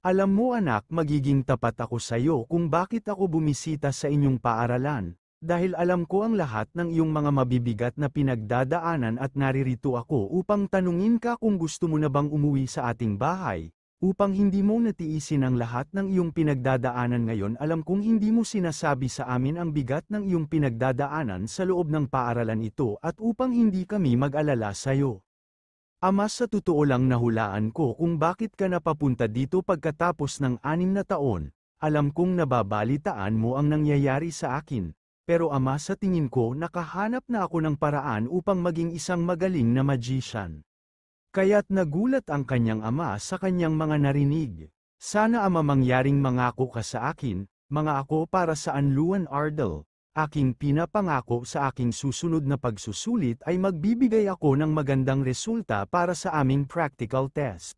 Alam mo anak, magiging tapat ako sa iyo kung bakit ako bumisita sa inyong paaralan, dahil alam ko ang lahat ng iyong mga mabibigat na pinagdadaanan at naririto ako upang tanungin ka kung gusto mo na bang umuwi sa ating bahay, upang hindi mo natiisin ang lahat ng iyong pinagdadaanan ngayon. Alam kong hindi mo sinasabi sa amin ang bigat ng iyong pinagdadaanan sa loob ng paaralan ito at upang hindi kami mag-alala sa iyo. Ama, sa totoo lang nahulaan ko kung bakit ka napapunta dito pagkatapos ng 6 na taon. Alam kong nababalitaan mo ang nangyayari sa akin, pero ama, sa tingin ko nakahanap na ako ng paraan upang maging isang magaling na magician. Kaya't nagulat ang kanyang ama sa kanyang mga narinig. Sana ama, mangyaring mangako ka sa akin, mga ako para sa Luan Ardel. Aking pinapangako sa aking susunod na pagsusulit ay magbibigay ako ng magandang resulta para sa aming practical test.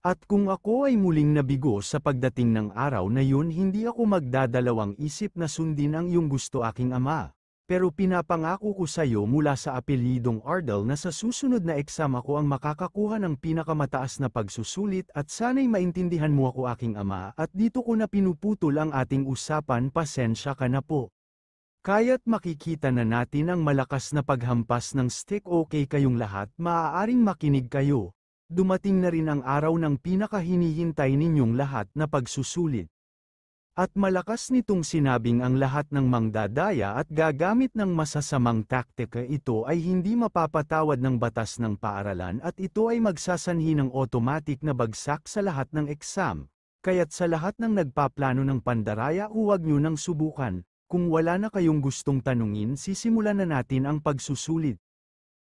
At kung ako ay muling nabigo sa pagdating ng araw na yun, hindi ako magdadalawang isip na sundin ang iyong gusto, aking ama. Pero pinapangako ko sa iyo mula sa apelyidong Ardel na sa susunod na exam ako ang makakakuha ng pinakamataas na pagsusulit, at sana'y maintindihan mo ako, aking ama, at dito ko na pinuputol ang ating usapan, pasensya ka na po. Kaya't makikita na natin ang malakas na paghampas ng stick. Okay kayong lahat, maaaring makinig kayo. Dumating na rin ang araw ng pinakahinihintay ninyong lahat na pagsusulit. At malakas nitong sinabing ang lahat ng mangdadaya at gagamit ng masasamang taktika, ito ay hindi mapapatawad ng batas ng paaralan at ito ay magsasanhi ng automatic na bagsak sa lahat ng exam. Kaya't sa lahat ng nagpaplano ng pandaraya, huwag nyo nang subukan. Kung wala na kayong gustong tanungin, sisimulan na natin ang pagsusulit.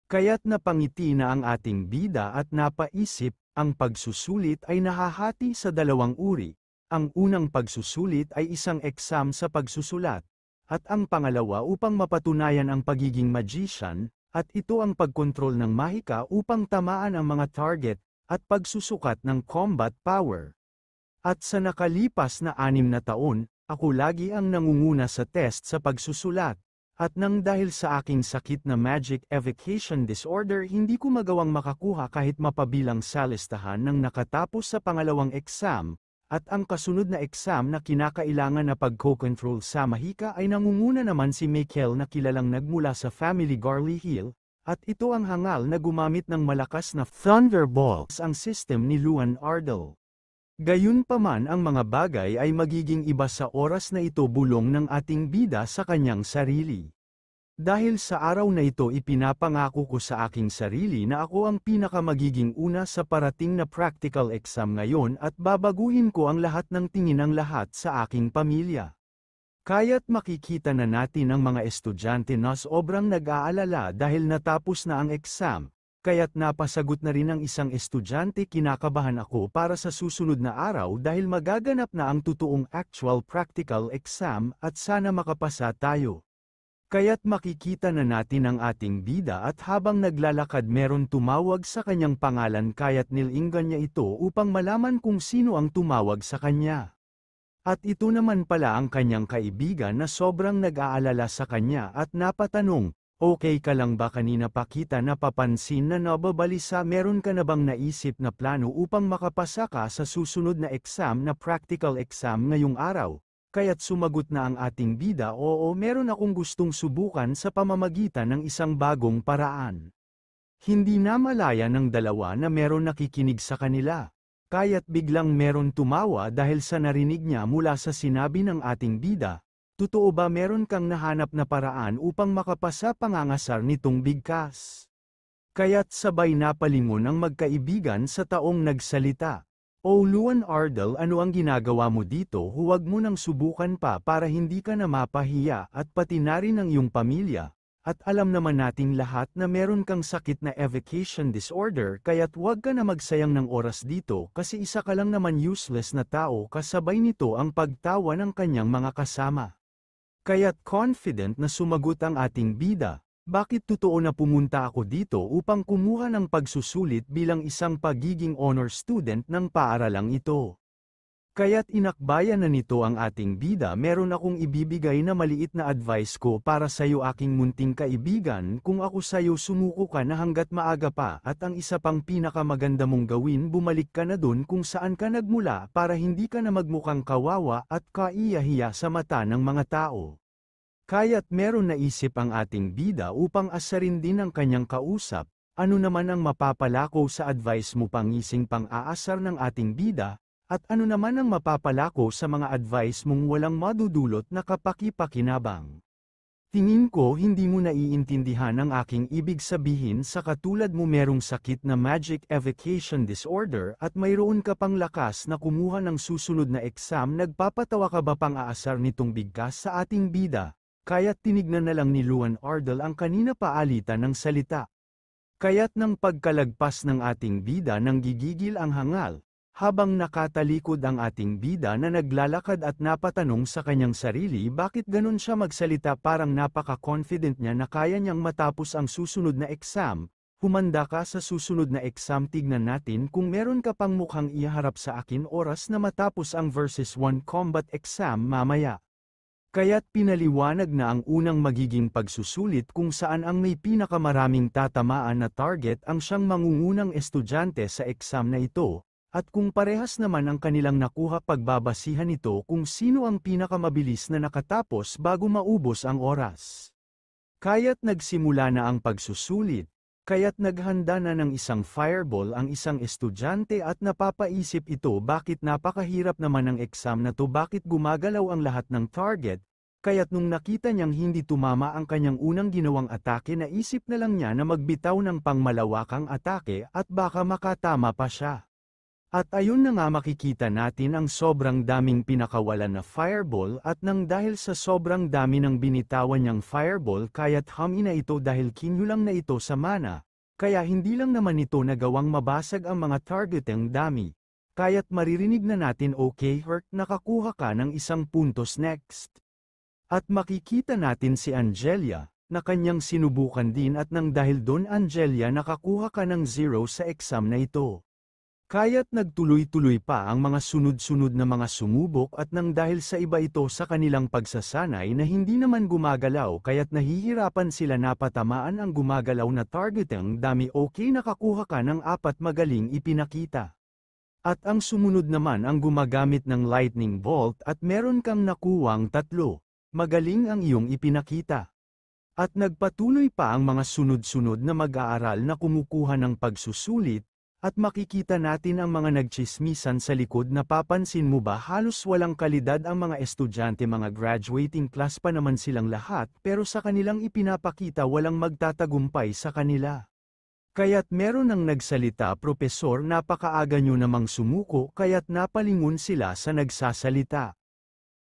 Kaya't napangiti na ang ating bida at napaisip, ang pagsusulit ay nahahati sa dalawang uri. Ang unang pagsusulit ay isang exam sa pagsusulat, at ang pangalawa upang mapatunayan ang pagiging magician, at ito ang pagkontrol ng mahika upang tamaan ang mga target, at pagsusukat ng combat power. At sa nakalipas na 6 na taon, ako lagi ang nangunguna sa test sa pagsusulat, at nang dahil sa aking sakit na magic evocation disorder, hindi ko magawang makakuha kahit mapabilang sa listahan ng nakatapos sa pangalawang exam, at ang kasunod na exam na kinakailangan na pagko-control sa mahika ay nangunguna naman si Michael na kilalang nagmula sa family Garley Hill, at ito ang hangal na gumamit ng malakas na Thunderbolts ang system ni Luan Ardel. Gayunpaman, ang mga bagay ay magiging iba sa oras na ito, bulong ng ating bida sa kanyang sarili. Dahil sa araw na ito, ipinapangako ko sa aking sarili na ako ang pinakamagiging una sa parating na practical exam ngayon at babaguhin ko ang lahat ng tingin ng lahat sa aking pamilya. Kaya't makikita na natin ang mga estudyante na sobrang nag-aalala dahil natapos na ang exam. Kaya't napasagot na rin ang isang estudyante, kinakabahan ako para sa susunod na araw dahil magaganap na ang totoong actual practical exam at sana makapasa tayo. Kaya't makikita na natin ang ating bida at habang naglalakad meron tumawag sa kanyang pangalan, kaya't nilinggan niya ito upang malaman kung sino ang tumawag sa kanya. At ito naman pala ang kanyang kaibigan na sobrang nag-aalala sa kanya at napatanong, okay ka lang ba? Kanina pa kita napapansin na nababalisa, meron ka na bang naisip na plano upang makapasa ka sa susunod na exam na practical exam ngayong araw? Kaya't sumagot na ang ating bida, oo, meron akong gustong subukan sa pamamagitan ng isang bagong paraan. Hindi na malaya ng dalawa na meron nakikinig sa kanila. Kaya't biglang meron tumawa dahil sa narinig niya mula sa sinabi ng ating bida. Totoo ba meron kang nahanap na paraan upang makapasa pangangasar nitong bigkas? Kaya't sabay napalingon ang magkaibigan sa taong nagsalita. O Luan Ardel, ano ang ginagawa mo dito? Huwag mo nang subukan pa para hindi ka na mapahiya at pati na rin ang iyong pamilya. At alam naman nating lahat na meron kang sakit na evocation disorder, kaya't huwag ka na magsayang ng oras dito kasi isa ka lang naman useless na tao. Kasabay nito ang pagtawa ng kanyang mga kasama. Kaya't confident na sumagot ang ating bida, Bakit totoo na pumunta ako dito upang kumuha ng pagsusulit bilang isang pagiging honor student ng paaralang ito? Kaya't inakbayan na nito ang ating bida, meron akong ibibigay na maliit na advice ko para sa'yo aking munting kaibigan. Kung ako sa'yo, sumuko ka na hanggat maaga pa, at ang isa pang pinakamaganda mong gawin, bumalik ka na dun kung saan ka nagmula para hindi ka na magmukhang kawawa at kaiyahiya sa mata ng mga tao. Kaya't meron naisip ang ating bida upang asarin din ang kanyang kausap. Ano naman ang mapapalako sa advice mo, pangising pang-aasar ng ating bida? At ano naman ang mapapalako sa mga advice mong walang madudulot na kapaki-pakinabang? Tingin ko hindi mo naiintindihan ang aking ibig sabihin. Sa katulad mo merong sakit na magic evocation disorder at mayroon ka pang lakas na kumuha ng susunod na exam. Nagpapatawa ka ba pang-aasar nitong bigkas sa ating bida? Kaya't tinignan na lang ni Luan Ardel ang kanina paalitan ng salita. Kaya't nang pagkalagpas ng ating bida nang gigigil ang hangal, habang nakatalikod ang ating bida na naglalakad at napatanong sa kanyang sarili bakit ganun siya magsalita, parang napaka-confident niya na kaya niyang matapos ang susunod na exam. Humanda ka sa susunod na exam, tignan natin kung meron ka pang mukhang iharap sa akin oras na matapos ang versus 1 combat exam mamaya. Kaya't pinaliwanag na ang unang magiging pagsusulit kung saan ang may pinakamaraming tatamaan na target ang siyang mangungunang estudyante sa exam na ito. At kung parehas naman ang kanilang nakuha, pagbabasihan nito kung sino ang pinakamabilis na nakatapos bago maubos ang oras. Kaya't nagsimula na ang pagsusulit, kaya't naghanda na ng isang fireball ang isang estudyante at napapaisip ito bakit napakahirap naman ang exam na to, bakit gumagalaw ang lahat ng target. Kaya't nung nakita niyang hindi tumama ang kanyang unang ginawang atake, naisip na lang niya na magbitaw ng pangmalawakang atake at baka makatama pa siya. At ayun na nga, makikita natin ang sobrang daming pinakawalan na fireball, at nang dahil sa sobrang dami ng binitawan niyang fireball, kaya't humi na ito dahil kinulang na ito sa mana. Kaya hindi lang naman ito nagawang mabasag ang mga targeteng dami. Kaya't maririnig na natin, okay Herc, nakakuha ka ng isang puntos next. At makikita natin si Angelia, na kanyang sinubukan din, at nang dahil doon Angelia nakakuha ka ng 0 sa exam na ito. Kaya't nagtuloy-tuloy pa ang mga sunod-sunod na mga sumubok, at nang dahil sa iba ito sa kanilang pagsasanay na hindi naman gumagalaw, kaya't nahihirapan sila napatamaan ang gumagalaw na targeteng dami. Okay, nakakuha ka ng 4, magaling ipinakita. At ang sumunod naman ang gumagamit ng lightning bolt at meron kang nakuwang 3, magaling ang iyong ipinakita. At nagpatuloy pa ang mga sunod-sunod na mag-aaral na kumukuha ng pagsusulit. At makikita natin ang mga nagtsismisan sa likod. Napapansin mo ba halos walang kalidad ang mga estudyante, mga graduating class pa naman silang lahat, pero sa kanilang ipinapakita walang magtatagumpay sa kanila. Kaya't meron ang nagsalita, Propesor, napakaaga nyo namang sumuko, kaya't napalingon sila sa nagsasalita.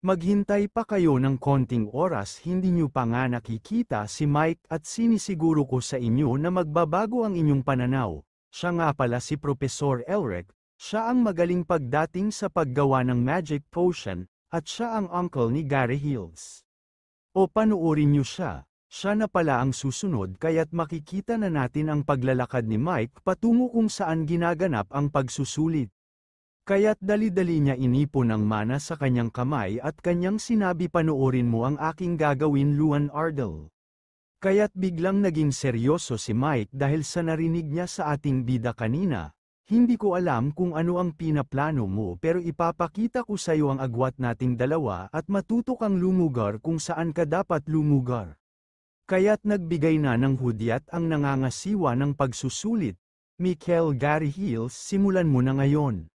Maghintay pa kayo ng konting oras, hindi nyo pa nga nakikita si Mike, at sinisiguro ko sa inyo na magbabago ang inyong pananaw. Siya nga pala si Propesor Elric, siya ang magaling pagdating sa paggawa ng magic potion, at siya ang uncle ni Gary Hills. O panuorin niyo siya, siya na pala ang susunod. Kaya't makikita na natin ang paglalakad ni Mike patungo kung saan ginaganap ang pagsusulit. Kaya't dali-dali niya inipon ang mana sa kanyang kamay at kanyang sinabi, panoorin mo ang aking gagawin, Luan Ardel. Kaya't biglang naging seryoso si Mike dahil sa narinig niya sa ating bida kanina. Hindi ko alam kung ano ang pinaplano mo, pero ipapakita ko sa iyo ang agwat nating dalawa at matuto kang lumugar kung saan ka dapat lumugar. Kaya't nagbigay na ng hudyat ang nangangasiwa ng pagsusulit. Michael Gary Hills, simulan mo na ngayon.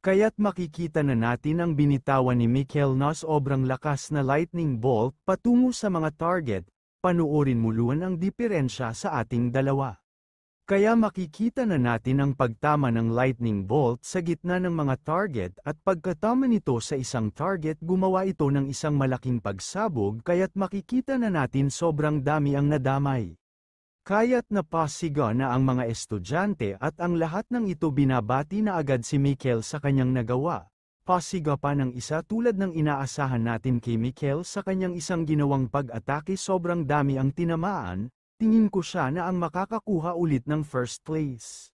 Kaya't makikita na natin ang binitawan ni Michael na sobrang lakas na lightning bolt patungo sa mga target. Panuorin mo Luan ang diferensya sa ating dalawa. Kaya makikita na natin ang pagtama ng lightning bolt sa gitna ng mga target, at pagkatama nito sa isang target gumawa ito ng isang malaking pagsabog, kaya't makikita na natin sobrang dami ang nadamay. Kaya't napasiga na ang mga estudyante, at ang lahat ng ito binabati na agad si Michael sa kanyang nagawa. Pasiga pa ng isa tulad ng inaasahan natin kay Michael sa kanyang isang ginawang pag-atake, sobrang dami ang tinamaan. tingin ko siya na ang makakakuha ulit ng first place.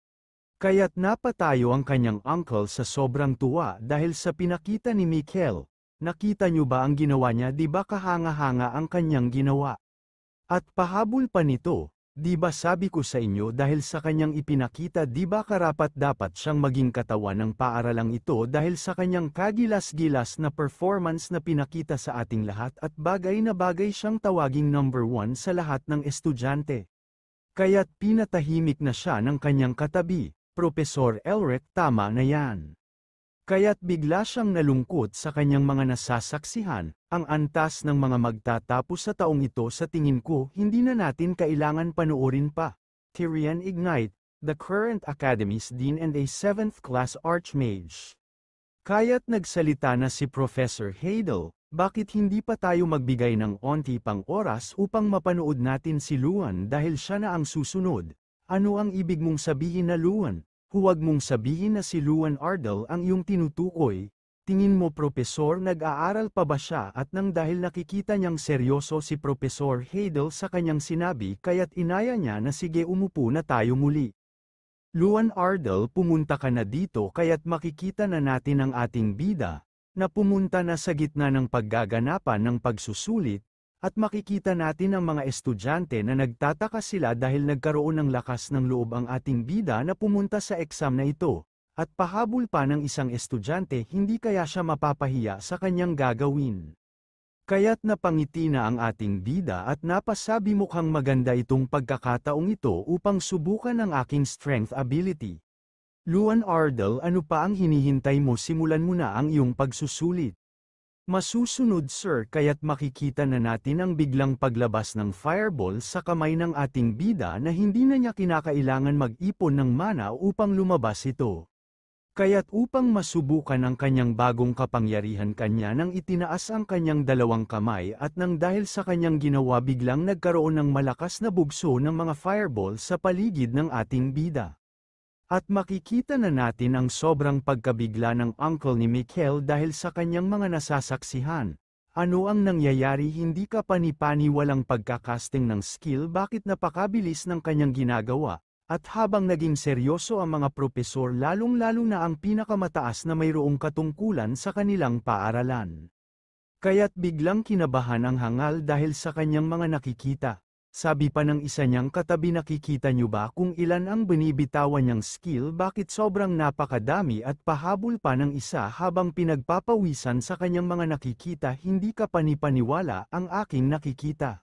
Kaya't napatayo ang kanyang uncle sa sobrang tuwa dahil sa pinakita ni Mikhail. Nakita niyo ba ang ginawa niya, di ba kahanga-hanga ang kanyang ginawa? At pahabol pa nito, di ba sabi ko sa inyo dahil sa kanyang ipinakita, di ba karapat-dapat siyang maging katawan ng paaralang ito dahil sa kanyang kagilas-gilas na performance na pinakita sa ating lahat at bagay na bagay siyang tawaging number 1 sa lahat ng estudyante. Kaya't pinatahimik na siya ng kanyang katabi, Profesor Elric, tama na yan. Kaya't bigla siyang nalungkot sa kanyang mga nasasaksihan, ang antas ng mga magtatapos sa taong ito sa tingin ko hindi na natin kailangan panoorin pa. Tyrian Ignite, the current Academy's Dean and a 7th class Archmage. Kaya't nagsalita na si Professor Hadel, bakit hindi pa tayo magbigay ng onti pang oras upang mapanood natin si Luan dahil siya na ang susunod? Ano ang ibig mong sabihin na Luan? Huwag mong sabihin na si Luan Ardell ang iyong tinutukoy. Tingin mo Propesor nag-aaral pa ba siya at nang dahil nakikita niyang seryoso si Professor Hadel sa kanyang sinabi kaya't inaya niya na sige umupo na tayo muli. Luan Ardell, pumunta ka na dito kaya't makikita na natin ang ating bida, na pumunta na sa gitna ng paggaganapan ng pagsusulit, at makikita natin ang mga estudyante na nagtataka sila dahil nagkaroon ng lakas ng loob ang ating bida na pumunta sa exam na ito, at pahabol pa ng isang estudyante hindi kaya siya mapapahiya sa kanyang gagawin. Kaya't napangiti na ang ating bida at napasabi mukhang maganda itong pagkakataong ito upang subukan ang aking strength ability. Luan Ardell, ano pa ang hinihintay mo, simulan mo na ang iyong pagsusulit. Masusunod sir, kaya't makikita na natin ang biglang paglabas ng fireball sa kamay ng ating bida na hindi na niya kinakailangan mag-ipon ng mana upang lumabas ito. Kaya't upang masubukan ang kanyang bagong kapangyarihan kanya nang itinaas ang kanyang dalawang kamay at nang dahil sa kanyang ginawa biglang nagkaroon ng malakas na bugso ng mga fireball sa paligid ng ating bida. At makikita na natin ang sobrang pagkabigla ng uncle ni Mikhail dahil sa kanyang mga nasasaksihan. Ano ang nangyayari, hindi ka pani-pani walang pagkakasting ng skill, bakit napakabilis ng kanyang ginagawa? At habang naging seryoso ang mga propesor lalong-lalo na ang pinakamataas na mayroong katungkulan sa kanilang paaralan. Kaya't biglang kinabahan ang hangal dahil sa kanyang mga nakikita. Sabi pa ng isa niyang katabi, nakikita niyo ba kung ilan ang binibitawan niyang skill, bakit sobrang napakadami, at pahabol pa ng isa habang pinagpapawisan sa kanyang mga nakikita, hindi ka panipaniwala ang aking nakikita.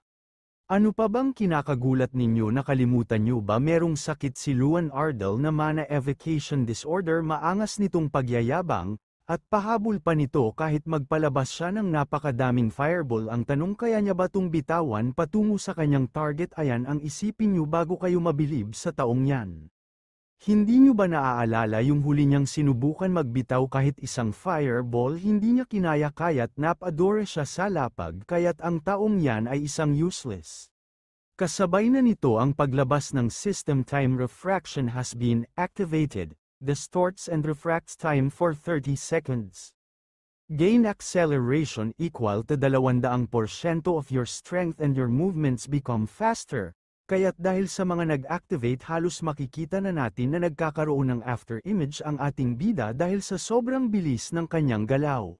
Ano pa bang kinakagulat ninyo, nakalimutan niyo ba merong sakit si Luan Ardell na mana evocation disorder, maangas nitong pagyayabang, at pahabol pa nito kahit magpalabas siya ng napakadaming fireball. Ang tanong, kaya niya ba tung bitawan patungo sa kanyang target? Ayan ang isipin niyo bago kayo mabilib sa taong yan. Hindi niyo ba naaalala yung huli niyang sinubukan magbitaw kahit isang fireball, hindi niya kinaya kaya't napadore siya sa lapag, kaya't ang taong yan ay isang useless. Kasabay na nito ang paglabas ng system time refraction has been activated. Distorts and refracts time for 30 seconds. Gain acceleration equal to 200% of your strength and your movements become faster. Kaya't dahil sa mga nag-activate, halos makikita na natin na nagkakaroon ng after image ang ating bida dahil sa sobrang bilis ng kanyang galaw.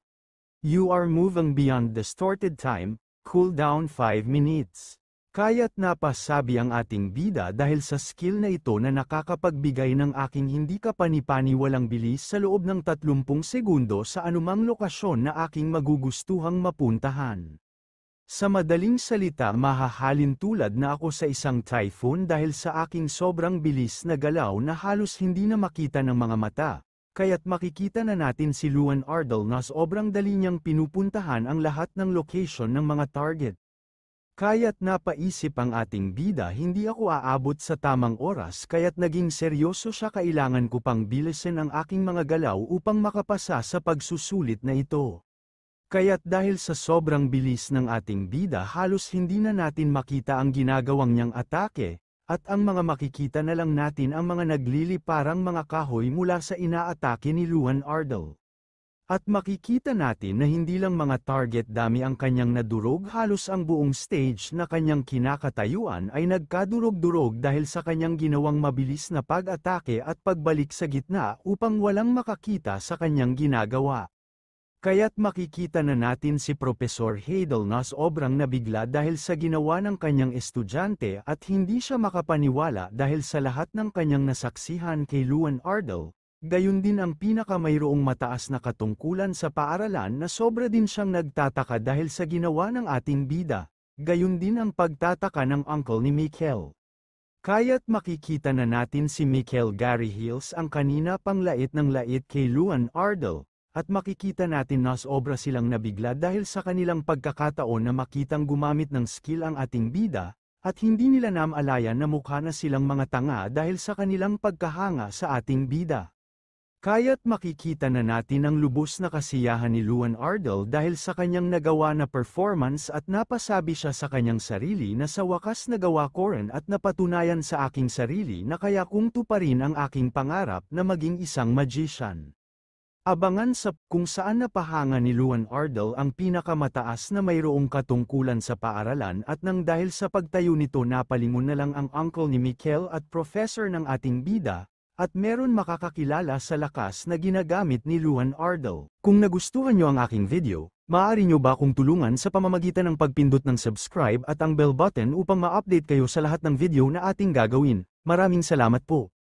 You are moving beyond distorted time, cool down 5 minutes. Kaya't napasabi ang ating bida dahil sa skill na ito na nakakapagbigay ng aking hindi kapani-paniwalang bilis sa loob ng 30 segundo sa anumang lokasyon na aking magugustuhang mapuntahan. Sa madaling salita, mahahalin tulad na ako sa isang typhoon dahil sa aking sobrang bilis na galaw na halos hindi na makita ng mga mata. Kaya't makikita na natin si Luan Ardell na sobrang dali niyang pinupuntahan ang lahat ng location ng mga target. Kaya't napaisip ang ating bida, hindi ako aabot sa tamang oras, kaya't naging seryoso siya, kailangan ko pang bilisin ang aking mga galaw upang makapasa sa pagsusulit na ito. Kaya't dahil sa sobrang bilis ng ating bida, halos hindi na natin makita ang ginagawang niyang atake, at ang mga makikita na lang natin ang mga nagliliparang mga kahoy mula sa inaatake ni Luan Ardell. At makikita natin na hindi lang mga target dami ang kanyang nadurog, halos ang buong stage na kanyang kinakatayuan ay nagkadurog-durog dahil sa kanyang ginawang mabilis na pag-atake at pagbalik sa gitna upang walang makakita sa kanyang ginagawa. Kaya't makikita na natin si Professor Hadel na sobrang nabigla dahil sa ginawa ng kanyang estudyante at hindi siya makapaniwala dahil sa lahat ng kanyang nasaksihan kay Luan Ardell. Gayun din ang pinakamayroong mataas na katungkulan sa paaralan na sobra din siyang nagtataka dahil sa ginawa ng ating bida. Gayun din ang pagtataka ng uncle ni Mikhail. Kaya't makikita na natin si Mikhail Gary Hills ang kanina pang lait ng lait kay Luan Ardell, at makikita natin na sobra silang nabigla dahil sa kanilang pagkakataon na makitang gumamit ng skill ang ating bida, at hindi nila namalayan na mukha na silang mga tanga dahil sa kanilang pagkahanga sa ating bida. Kaya't makikita na natin ang lubos na kasiyahan ni Luan Ardell dahil sa kanyang nagawa na performance at napasabi siya sa kanyang sarili na sa wakas nagawa ko rin at napatunayan sa aking sarili na kaya kong tuparin ang aking pangarap na maging isang magician. Abangan sa kung saan napahanga ni Luan Ardell ang pinakamataas na mayroong katungkulan sa paaralan at nang dahil sa pagtayo nito napalingon na lang ang uncle ni Mikhail at professor ng ating bida, at meron makakakilala sa lakas na ginagamit ni Luan Ardell. Kung nagustuhan nyo ang aking video, maaari nyo ba akong tulungan sa pamamagitan ng pagpindot ng subscribe at ang bell button upang ma-update kayo sa lahat ng video na ating gagawin. Maraming salamat po.